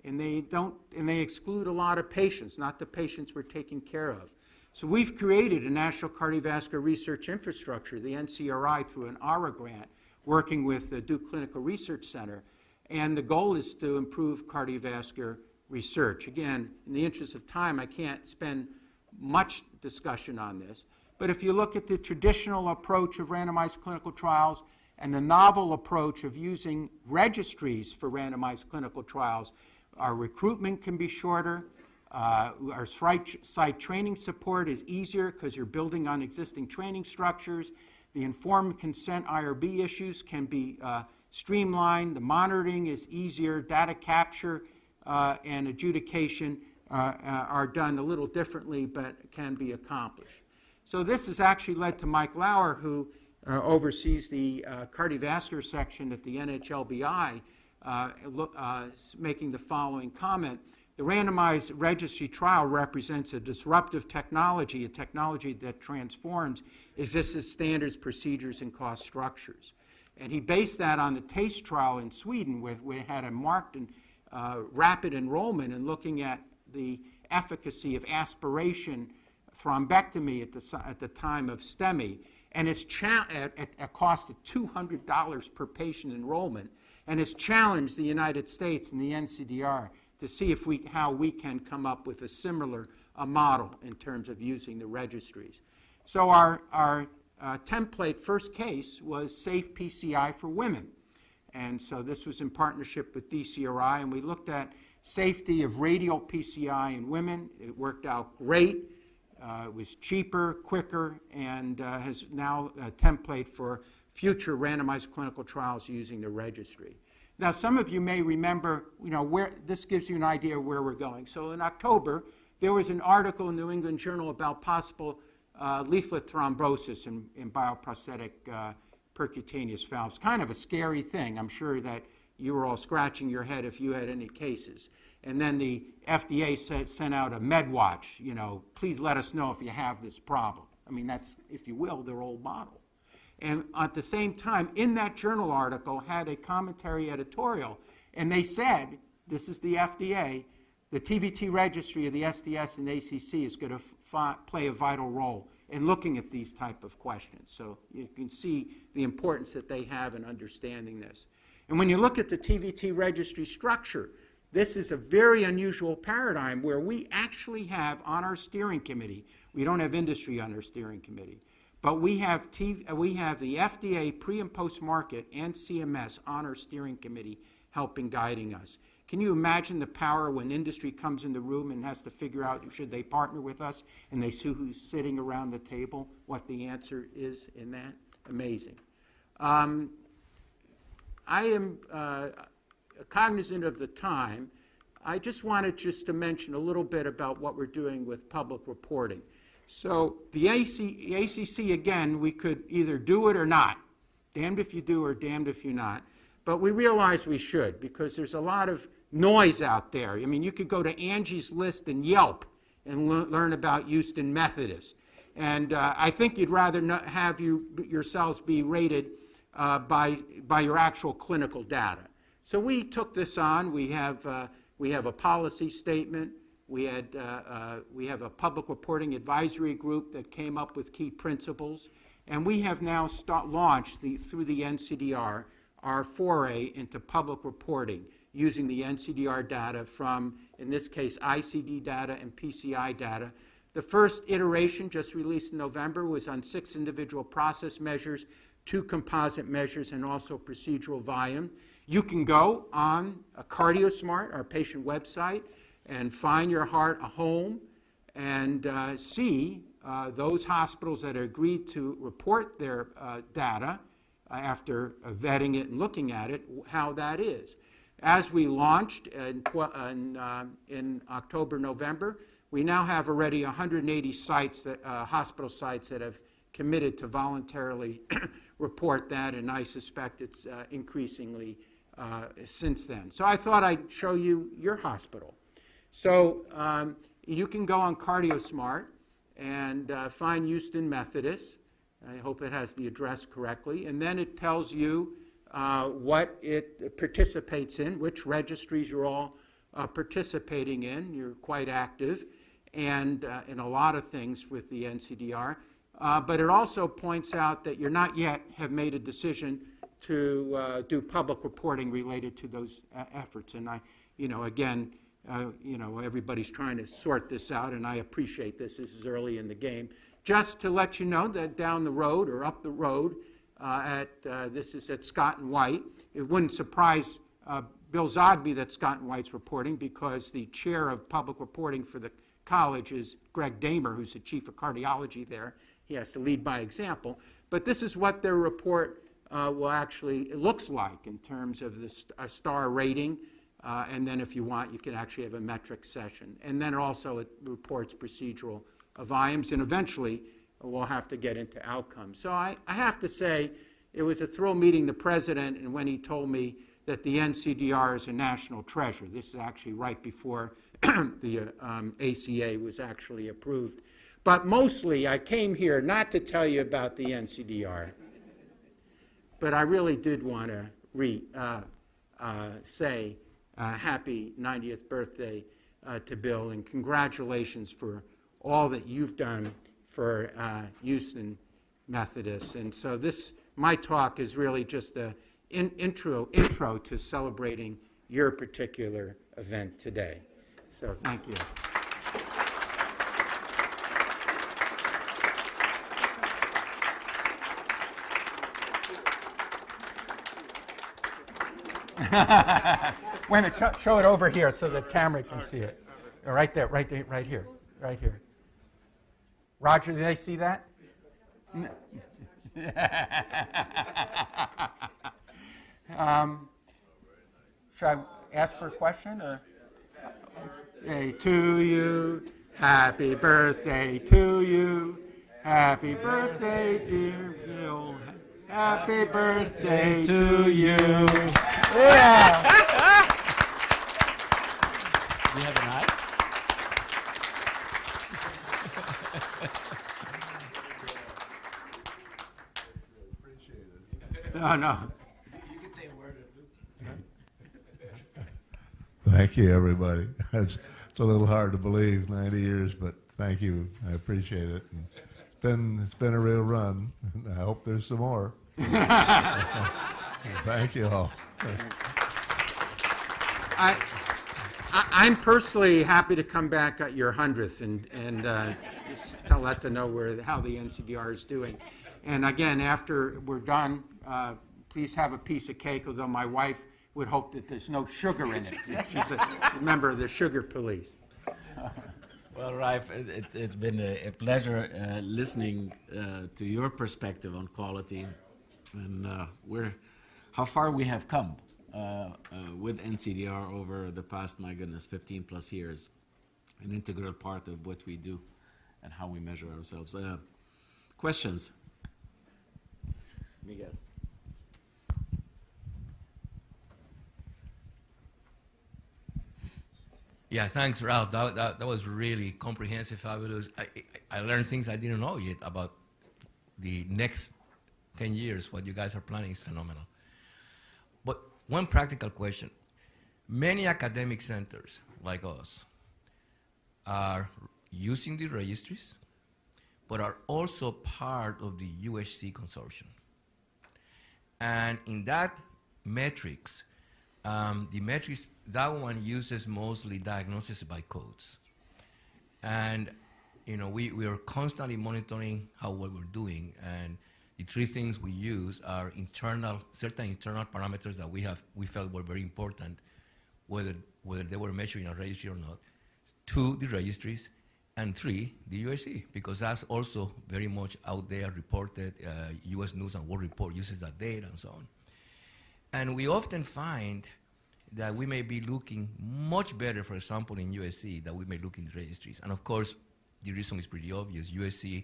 [SPEAKER 2] and they exclude a lot of patients, not the patients we're taking care of. So we've created a National Cardiovascular Research Infrastructure, the NCRI, through an ARA grant, working with the Duke Clinical Research Center. And the goal is to improve cardiovascular research. Again, in the interest of time, I can't spend much discussion on this. But if you look at the traditional approach of randomized clinical trials and the novel approach of using registries for randomized clinical trials, our recruitment can be shorter. Our site training support is easier because you're building on existing training structures. The informed consent IRB issues can be streamlined. The monitoring is easier. Data capture and adjudication are done a little differently, but can be accomplished. So this has actually led to Mike Lauer, who oversees the cardiovascular section at the NHLBI, making the following comment. The randomized registry trial represents a disruptive technology, a technology that transforms existing standards, procedures, and cost structures. And he based that on the TASTE trial in Sweden, where we had a marked and rapid enrollment in looking at the efficacy of aspiration thrombectomy at the time of STEMI, and it's at a cost of $200 per patient enrollment, and has challenged the United States and the NCDR to see how we can come up with a similar model in terms of using the registries. So our template first case was Safe PCI for Women. And so this was in partnership with DCRI, and we looked at safety of radial PCI in women. It worked out great. It was cheaper, quicker, and has now a template for future randomized clinical trials using the registry. Now, some of you may remember, where this gives you an idea of where we're going. So in October, there was an article in the New England Journal about possible leaflet thrombosis in bioprosthetic percutaneous valves. Kind of a scary thing. I'm sure that you were all scratching your head if you had any cases. And then the FDA sent out a MedWatch, please let us know if you have this problem. I mean, that's, if you will, their old model. And at the same time, in that journal article had a commentary editorial, and they said, this is the FDA, the TVT registry of the SDS and ACC is going to play a vital role in looking at these type of questions. So you can see the importance that they have in understanding this. And when you look at the TVT registry structure, this is a very unusual paradigm where we actually have on our steering committee, we don't have industry on our steering committee, but we have the FDA pre- and post-market and CMS on our steering committee helping guiding us. Can you imagine the power when industry comes in the room and has to figure out should they partner with us and they see who's sitting around the table, what the answer is in that? Amazing. I am cognizant of the time. I just wanted to mention a little bit about what we're doing with public reporting. So the ACC, again, we could either do it or not. Damned if you do or damned if you not. But we realize we should because there's a lot of noise out there. I mean, you could go to Angie's List and Yelp and learn about Houston Methodist. And I think you'd rather not have yourselves be rated by your actual clinical data. So we took this on. We have a policy statement. We have a public reporting advisory group that came up with key principles. And we have now launched, through the NCDR, our foray into public reporting using the NCDR data from, in this case, ICD data and PCI data. The first iteration, just released in November, was on 6 individual process measures, 2 composite measures, and also procedural volume. You can go on a CardioSmart, our patient website, and find your heart a home and see those hospitals that agreed to report their data after vetting it and looking at it, how that is. As we launched in October, November, we now have already 180 sites, hospital sites that have committed to voluntarily report that, and I suspect it's increasingly since then. So I thought I'd show you your hospital. So you can go on CardioSmart and find Houston Methodist. I hope it has the address correctly. And then it tells you what it participates in, which registries you're all participating in. You're quite active and in a lot of things with the NCDR. But it also points out that you're not yet have made a decision to do public reporting related to those efforts. And again, everybody's trying to sort this out, and I appreciate this. This is early in the game. Just to let you know that down the road or up the road, this is at Scott and White. It wouldn't surprise Bill Zogby that Scott and White's reporting, because the chair of public reporting for the college is Greg Damer, who's the chief of cardiology there. He has to lead by example. But this is what their report it looks like in terms of the star rating. And then if you want, you can actually have a metric session. And then also it reports procedural volumes. And eventually, we'll have to get into outcomes. So I have to say, it was a thrill meeting the president, and when he told me that the NCDR is a national treasure. This is actually right before the ACA was actually approved. But mostly, I came here not to tell you about the NCDR, but I really did want to say happy 90th birthday to Bill, and congratulations for all that you've done for Houston Methodist. And so my talk is really just an intro to celebrating your particular event today. So thank you. Wait a minute, show it over here so the camera can see it. Right there, right here. Roger, do they see that? No. Should I ask for a question? Or? Birthday to you, happy birthday to you, happy birthday, dear Bill, happy birthday to you. Yeah.
[SPEAKER 3] You have an eye?
[SPEAKER 2] No.
[SPEAKER 3] You can say a word or two.
[SPEAKER 4] Thank you, everybody. It's a little hard to believe, 90 years, but thank you. I appreciate it. And it's been a real run. I hope there's some more. Thank you all.
[SPEAKER 2] I'm personally happy to come back at your 100th and just let them know how the NCDR is doing. And again, after we're done, please have a piece of cake, although my wife would hope that there's no sugar in it. She's a member of the sugar police.
[SPEAKER 3] Well, Raif, it's been a pleasure listening to your perspective on quality and how far we have come with NCDR over the past, my goodness, 15 plus years. An integral part of what we do and how we measure ourselves. Questions? Miguel.
[SPEAKER 5] Yeah, thanks, Ralph. That was really comprehensive, fabulous. I learned things I didn't know yet about the next 10 years. What you guys are planning is phenomenal. But one practical question. Many academic centers like us are using the registries, but are also part of the UHC consortium. And in that metrics, that one uses mostly diagnosis by codes. And we are constantly monitoring how well we're doing, and the three things we use are certain internal parameters that we felt were very important, whether they were measured in a registry or not. 2, the registries, and 3, the UHC, because that's also very much out there reported. U.S. News and World Report uses that data and so on. And we often find that we may be looking much better, for example, in USC than we may look in the registries. And of course, the reason is pretty obvious. USC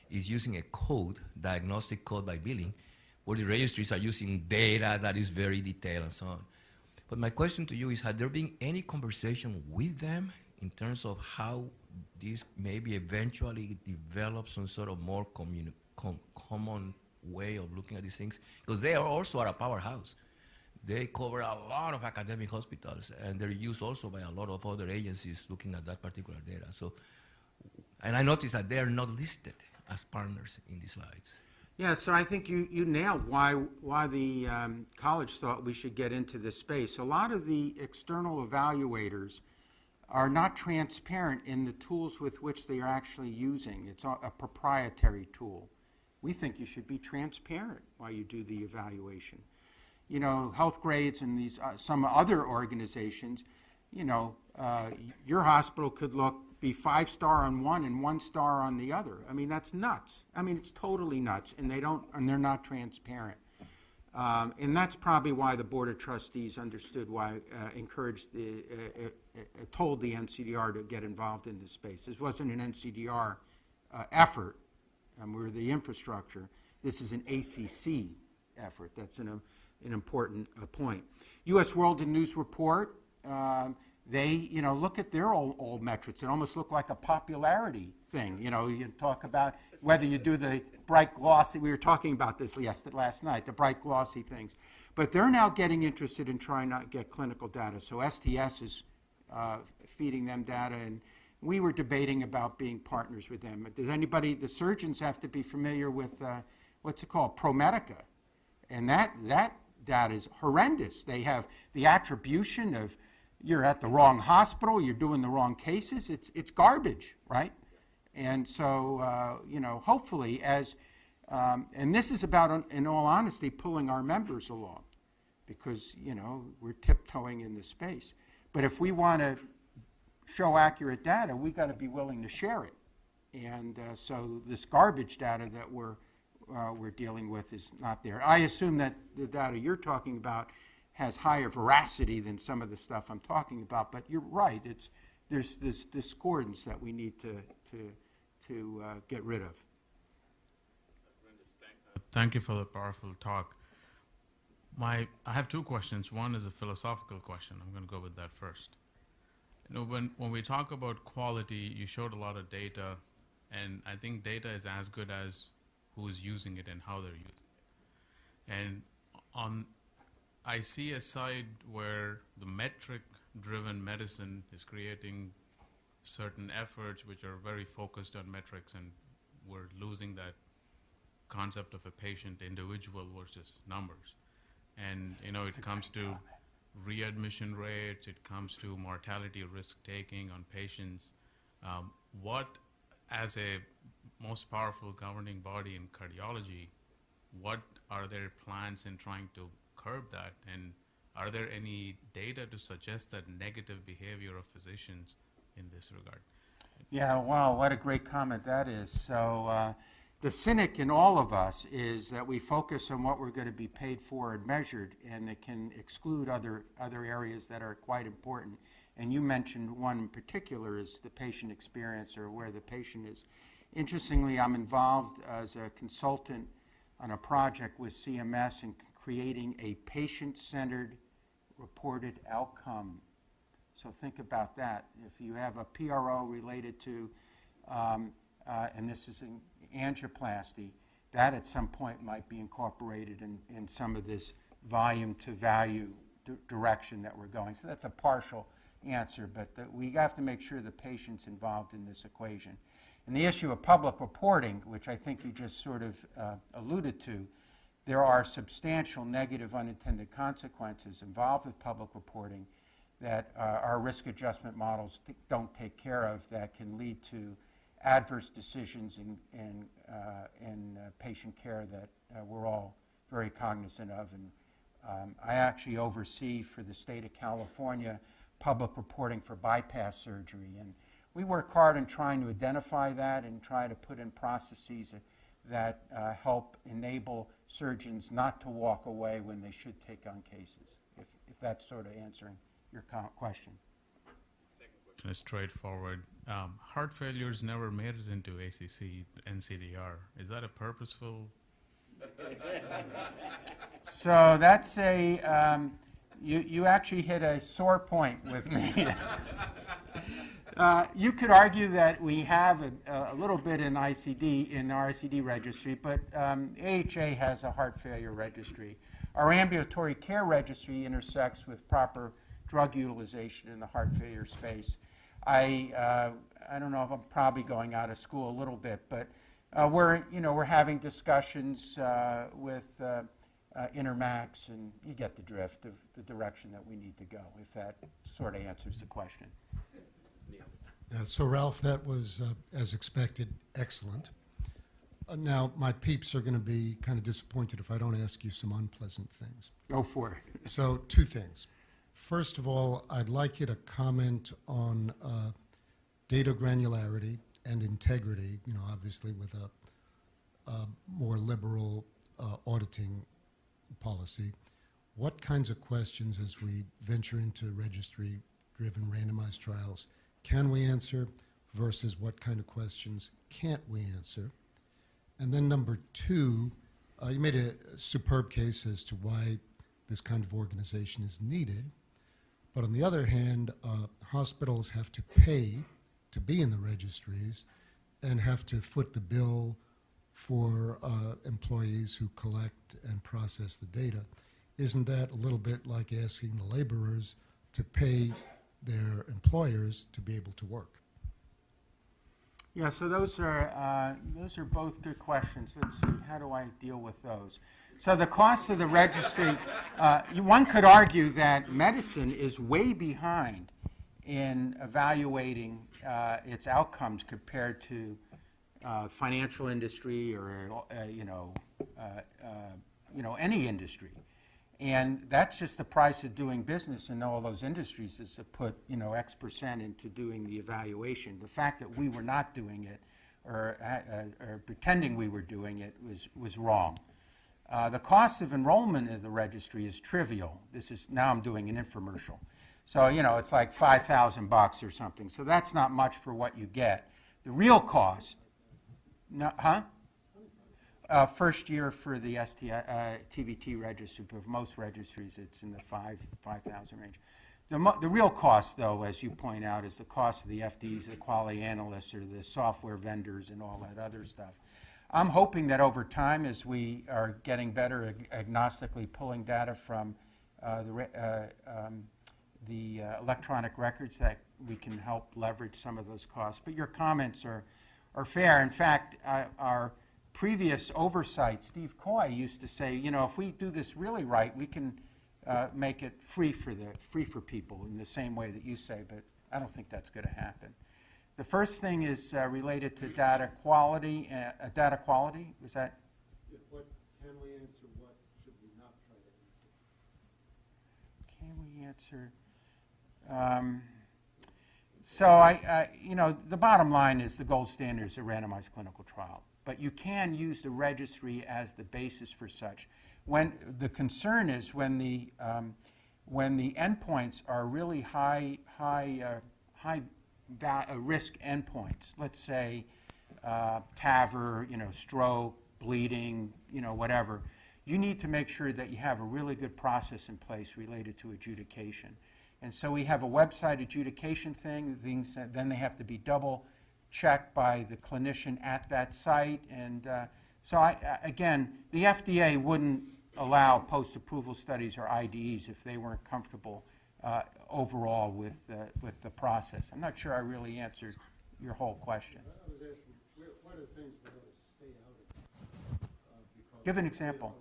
[SPEAKER 5] is using a code, diagnostic code by billing, where the registries are using data that is very detailed and so on. But my question to you is, had there been any conversation with them in terms of how this maybe eventually develop some sort of more common way of looking at these things? Because they are also at a powerhouse. they cover a lot of academic hospitals, and they're used also by a lot of other agencies looking at that particular data. So, and I noticed that they are not listed as partners in these slides.
[SPEAKER 2] Yeah, so I think you nailed why the college thought we should get into this space. A lot of the external evaluators are not transparent in the tools with which they are actually using. It's a proprietary tool. We think you should be transparent while you do the evaluation. You know, Health Grades and these some other organizations, you know, your hospital could be 5-star on one and 1-star on the other. I mean, that's nuts. I mean, it's totally nuts, and they're not transparent. And that's probably why the Board of Trustees understood why, told the NCDR to get involved in this space. This wasn't an NCDR effort. We're the infrastructure. This is an ACC effort. That's an important point. U.S. World and News Report, they, you know, look at their old metrics. It almost looked like a popularity thing. You know, you talk about whether you do the bright glossy, we were talking about this last night, the bright glossy things. But they're now getting interested in trying to get clinical data. So STS is feeding them data, and we were debating about being partners with them. Does anybody, the surgeons have to be familiar with, what's it called, ProMedica. And that data is horrendous. They have the attribution of you're at the wrong hospital, you're doing the wrong cases. It's garbage, right? And so, you know, hopefully and this is about, in all honesty, pulling our members along because, you know, we're tiptoeing in this space. But if we want to show accurate data, we got to be willing to share it. And so this garbage data that we're dealing with is not there. I assume that the data you're talking about has higher veracity than some of the stuff I'm talking about, but you're right. There's this discordance that we need to get rid of.
[SPEAKER 6] Thank you for the powerful talk. I have two questions. One is a philosophical question. I'm going to go with that first. You know, when we talk about quality, you showed a lot of data, and I think data is as good as who is using it and how they're using it. And I see a side where the metric-driven medicine is creating certain efforts which are very focused on metrics, and we're losing that concept of a patient individual versus numbers. And, you know, it comes to readmission rates, it comes to mortality risk-taking on patients. What, as a most powerful governing body in cardiology, what are their plans in trying to curb that? And are there any data to suggest that negative behavior of physicians in this regard?
[SPEAKER 2] Yeah, wow, what a great comment that is. So the cynic in all of us is that we focus on what we're going to be paid for and measured, and it can exclude other areas that are quite important. And you mentioned one in particular is the patient experience, or where the patient is. Interestingly, I'm involved as a consultant on a project with CMS in creating a patient-centered reported outcome. So think about that. If you have a PRO related to, and this is an angioplasty, that at some point might be incorporated in some of this volume to value direction that we're going. So that's a partial answer, but we have to make sure the patient's involved in this equation. And the issue of public reporting, which I think you just sort of alluded to, there are substantial negative unintended consequences involved with public reporting that our risk adjustment models don't take care of, that can lead to adverse decisions in patient care that we're all very cognizant of. And I actually oversee for the state of California public reporting for bypass surgery. And we work hard in trying to identify that and try to put in processes that help enable surgeons not to walk away when they should take on cases, if that's sort of answering your question.
[SPEAKER 6] Second question is straightforward. Heart failures never made it into ACC, NCDR. Is that a purposeful?
[SPEAKER 2] So that's you actually hit a sore point with me. You could argue that we have a little bit in ICD, in our ICD registry, but AHA has a heart failure registry. Our ambulatory care registry intersects with proper drug utilization in the heart failure space. I don't know if I'm probably going out of school a little bit, but we're having discussions with Intermax, and you get the drift of the direction that we need to go, if that sort of answers the question.
[SPEAKER 7] So Ralph, that was, as expected, excellent. Now, my peeps are going to be kind of disappointed if I don't ask you some unpleasant things.
[SPEAKER 2] Go for it.
[SPEAKER 7] So, two things. First of all, I'd like you to comment on data granularity and integrity, obviously with a more liberal auditing policy. What kinds of questions, as we venture into registry-driven randomized trials, can we answer versus what kind of questions can't we answer? And then number two, you made a superb case as to why this kind of organization is needed. But on the other hand, hospitals have to pay to be in the registries and have to foot the bill for employees who collect and process the data. Isn't that a little bit like asking the laborers to pay their employers to be able to work?
[SPEAKER 2] Yeah, so those are both good questions. Let's see, how do I deal with those? So the cost of the registry, one could argue that medicine is way behind in evaluating its outcomes compared to financial industry or any industry. And that's just the price of doing business in all those industries, is to put X% into doing the evaluation. The fact that we were not doing it or pretending we were doing it was wrong. The cost of enrollment in the registry is trivial. Now I'm doing an infomercial. So, it's like $5,000 or something. So that's not much for what you get. The real cost, first year for the TVT registry, but for most registries it's in the 5,000 range. The real cost, though, as you point out, is the cost of the FDs, the quality analysts, or the software vendors and all that other stuff. I'm hoping that over time, as we are getting better agnostically pulling data from the electronic records, that we can help leverage some of those costs. But your comments are fair. In fact, our previous oversight, Steve Coy, used to say, if we do this really right, we can make it free for people in the same way that you say, but I don't think that's going to happen. The first thing is related to data quality. Data quality, was that?
[SPEAKER 7] Yeah, what can we answer? What should we not try to answer?
[SPEAKER 2] Can we answer? So the bottom line is the gold standard is a randomized clinical trial. But you can use the registry as the basis for such. When the concern is when the endpoints are really high risk endpoints. Let's say TAVR, stroke, bleeding, whatever. You need to make sure that you have a really good process in place related to adjudication. And so we have a website adjudication thing. Then they have to be double checked by the clinician at that site. And again, the FDA wouldn't allow post-approval studies or IDEs if they weren't comfortable overall with the process. I'm not sure I really answered your whole question.
[SPEAKER 7] I was asking, what are the things we're going to stay out of?
[SPEAKER 2] Give an example.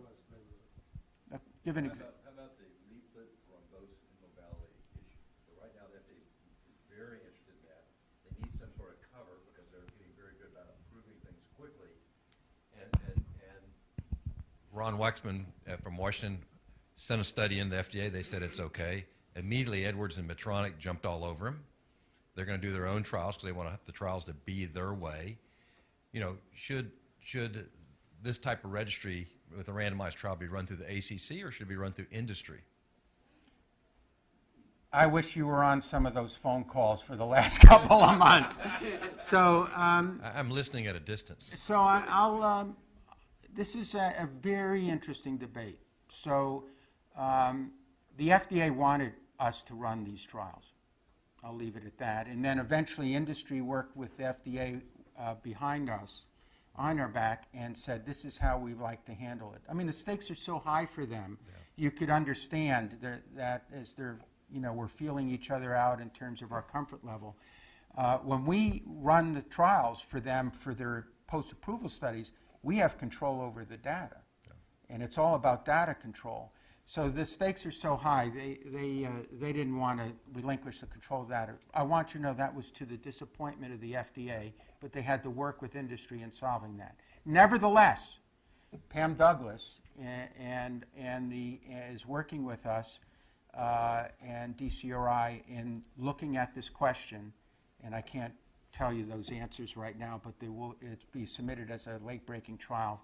[SPEAKER 2] Give an example.
[SPEAKER 8] How about the leaflet thrombosis and mobility issue? So right now the FDA is very interested in that. They need some sort of cover because they're getting very good about improving things quickly. And Ron Waxman from Washington sent a study into the FDA. They said it's okay. Immediately, Edwards and Medtronic jumped all over him. They're going to do their own trials because they want the trials to be their way. Should this type of registry with a randomized trial be run through the ACC or should it be run through industry?
[SPEAKER 2] I wish you were on some of those phone calls for the last couple of months. So
[SPEAKER 5] I'm listening at a distance.
[SPEAKER 2] So I'll. This is a very interesting debate. So the FDA wanted us to run these trials. I'll leave it at that. And then eventually industry worked with the FDA behind us, on our back, and said, this is how we like to handle it. I mean, the stakes are so high for them. Yeah. You could understand that as they're, we're feeling each other out in terms of our comfort level. When we run the trials for them for their post-approval studies, we have control over the data. Yeah. And it's all about data control. So the stakes are so high, they didn't want to relinquish the control of that. I want you to know that was to the disappointment of the FDA, but they had to work with industry in solving that. Nevertheless, Pam Douglas is working with us and DCRI in looking at this question, and I can't tell you those answers right now, but it'll be submitted as a late-breaking trial.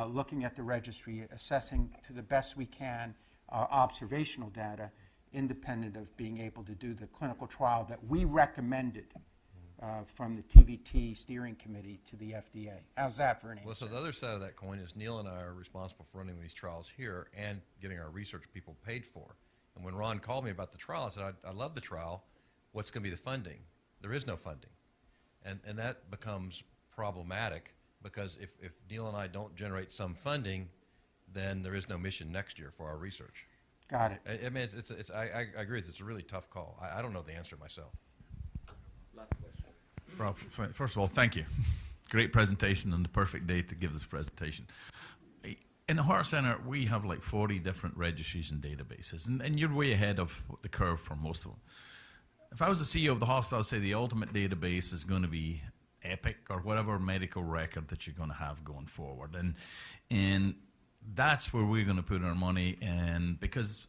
[SPEAKER 2] Looking at the registry, assessing to the best we can our observational data, independent of being able to do the clinical trial that we recommended from the TVT steering committee to the FDA. How's that for an answer?
[SPEAKER 8] Well, so the other side of that coin is Neil and I are responsible for running these trials here and getting our research people paid for. And when Ron called me about the trial, I said, I love the trial. What's going to be the funding? There is no funding. And that becomes problematic. Because if Neil and I don't generate some funding, then there is no mission next year for our research.
[SPEAKER 2] Got it.
[SPEAKER 8] I mean, I agree. It's a really tough call. I don't know the answer myself.
[SPEAKER 1] Last question.
[SPEAKER 9] Ralph, first of all, thank you. Great presentation and the perfect day to give this presentation. In the Heart Center, we have like 40 different registries and databases, and you're way ahead of the curve for most of them. If I was the CEO of the hospital, I'd say the ultimate database is going to be Epic or whatever medical record that you're going to have going forward, and that's where we're going to put our money. And because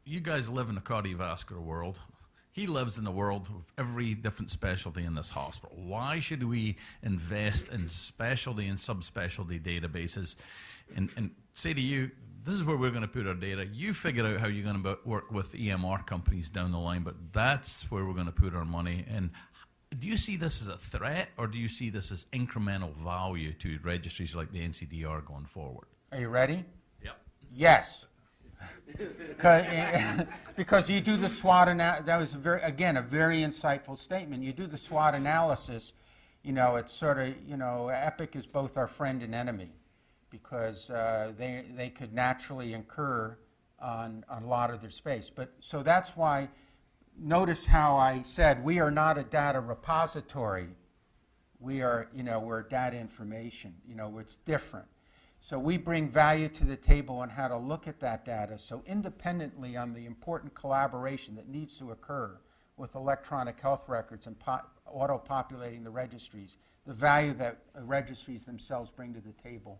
[SPEAKER 9] you guys live in the cardiovascular world, he lives in the world of every different specialty in this hospital. Why should we invest in specialty and subspecialty databases and say to you, this is where we're going to put our data. You figure out how you're going to work with EMR companies down the line, but that's where we're going to put our money. And do you see this as a threat, or do you see this as incremental value to registries like the NCDR going forward?
[SPEAKER 2] Are you ready?
[SPEAKER 9] Yep.
[SPEAKER 2] Yes. Because you do the SWOT analysis. That was, a very insightful statement. You do the SWOT analysis, it's sort of, Epic is both our friend and enemy because they could naturally incur on a lot of their space. So that's why. Notice how I said we are not a data repository. We are, we're data information. It's different. So we bring value to the table on how to look at that data. So independently on the important collaboration that needs to occur with electronic health records and auto-populating the registries, the value that registries themselves bring to the table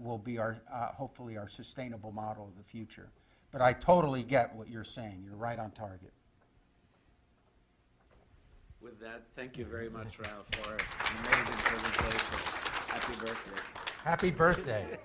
[SPEAKER 2] will be hopefully our sustainable model of the future. But I totally get what you're saying. You're right on target.
[SPEAKER 1] With that, thank you very much, Ralph, for an amazing presentation. Happy birthday.
[SPEAKER 2] Happy birthday.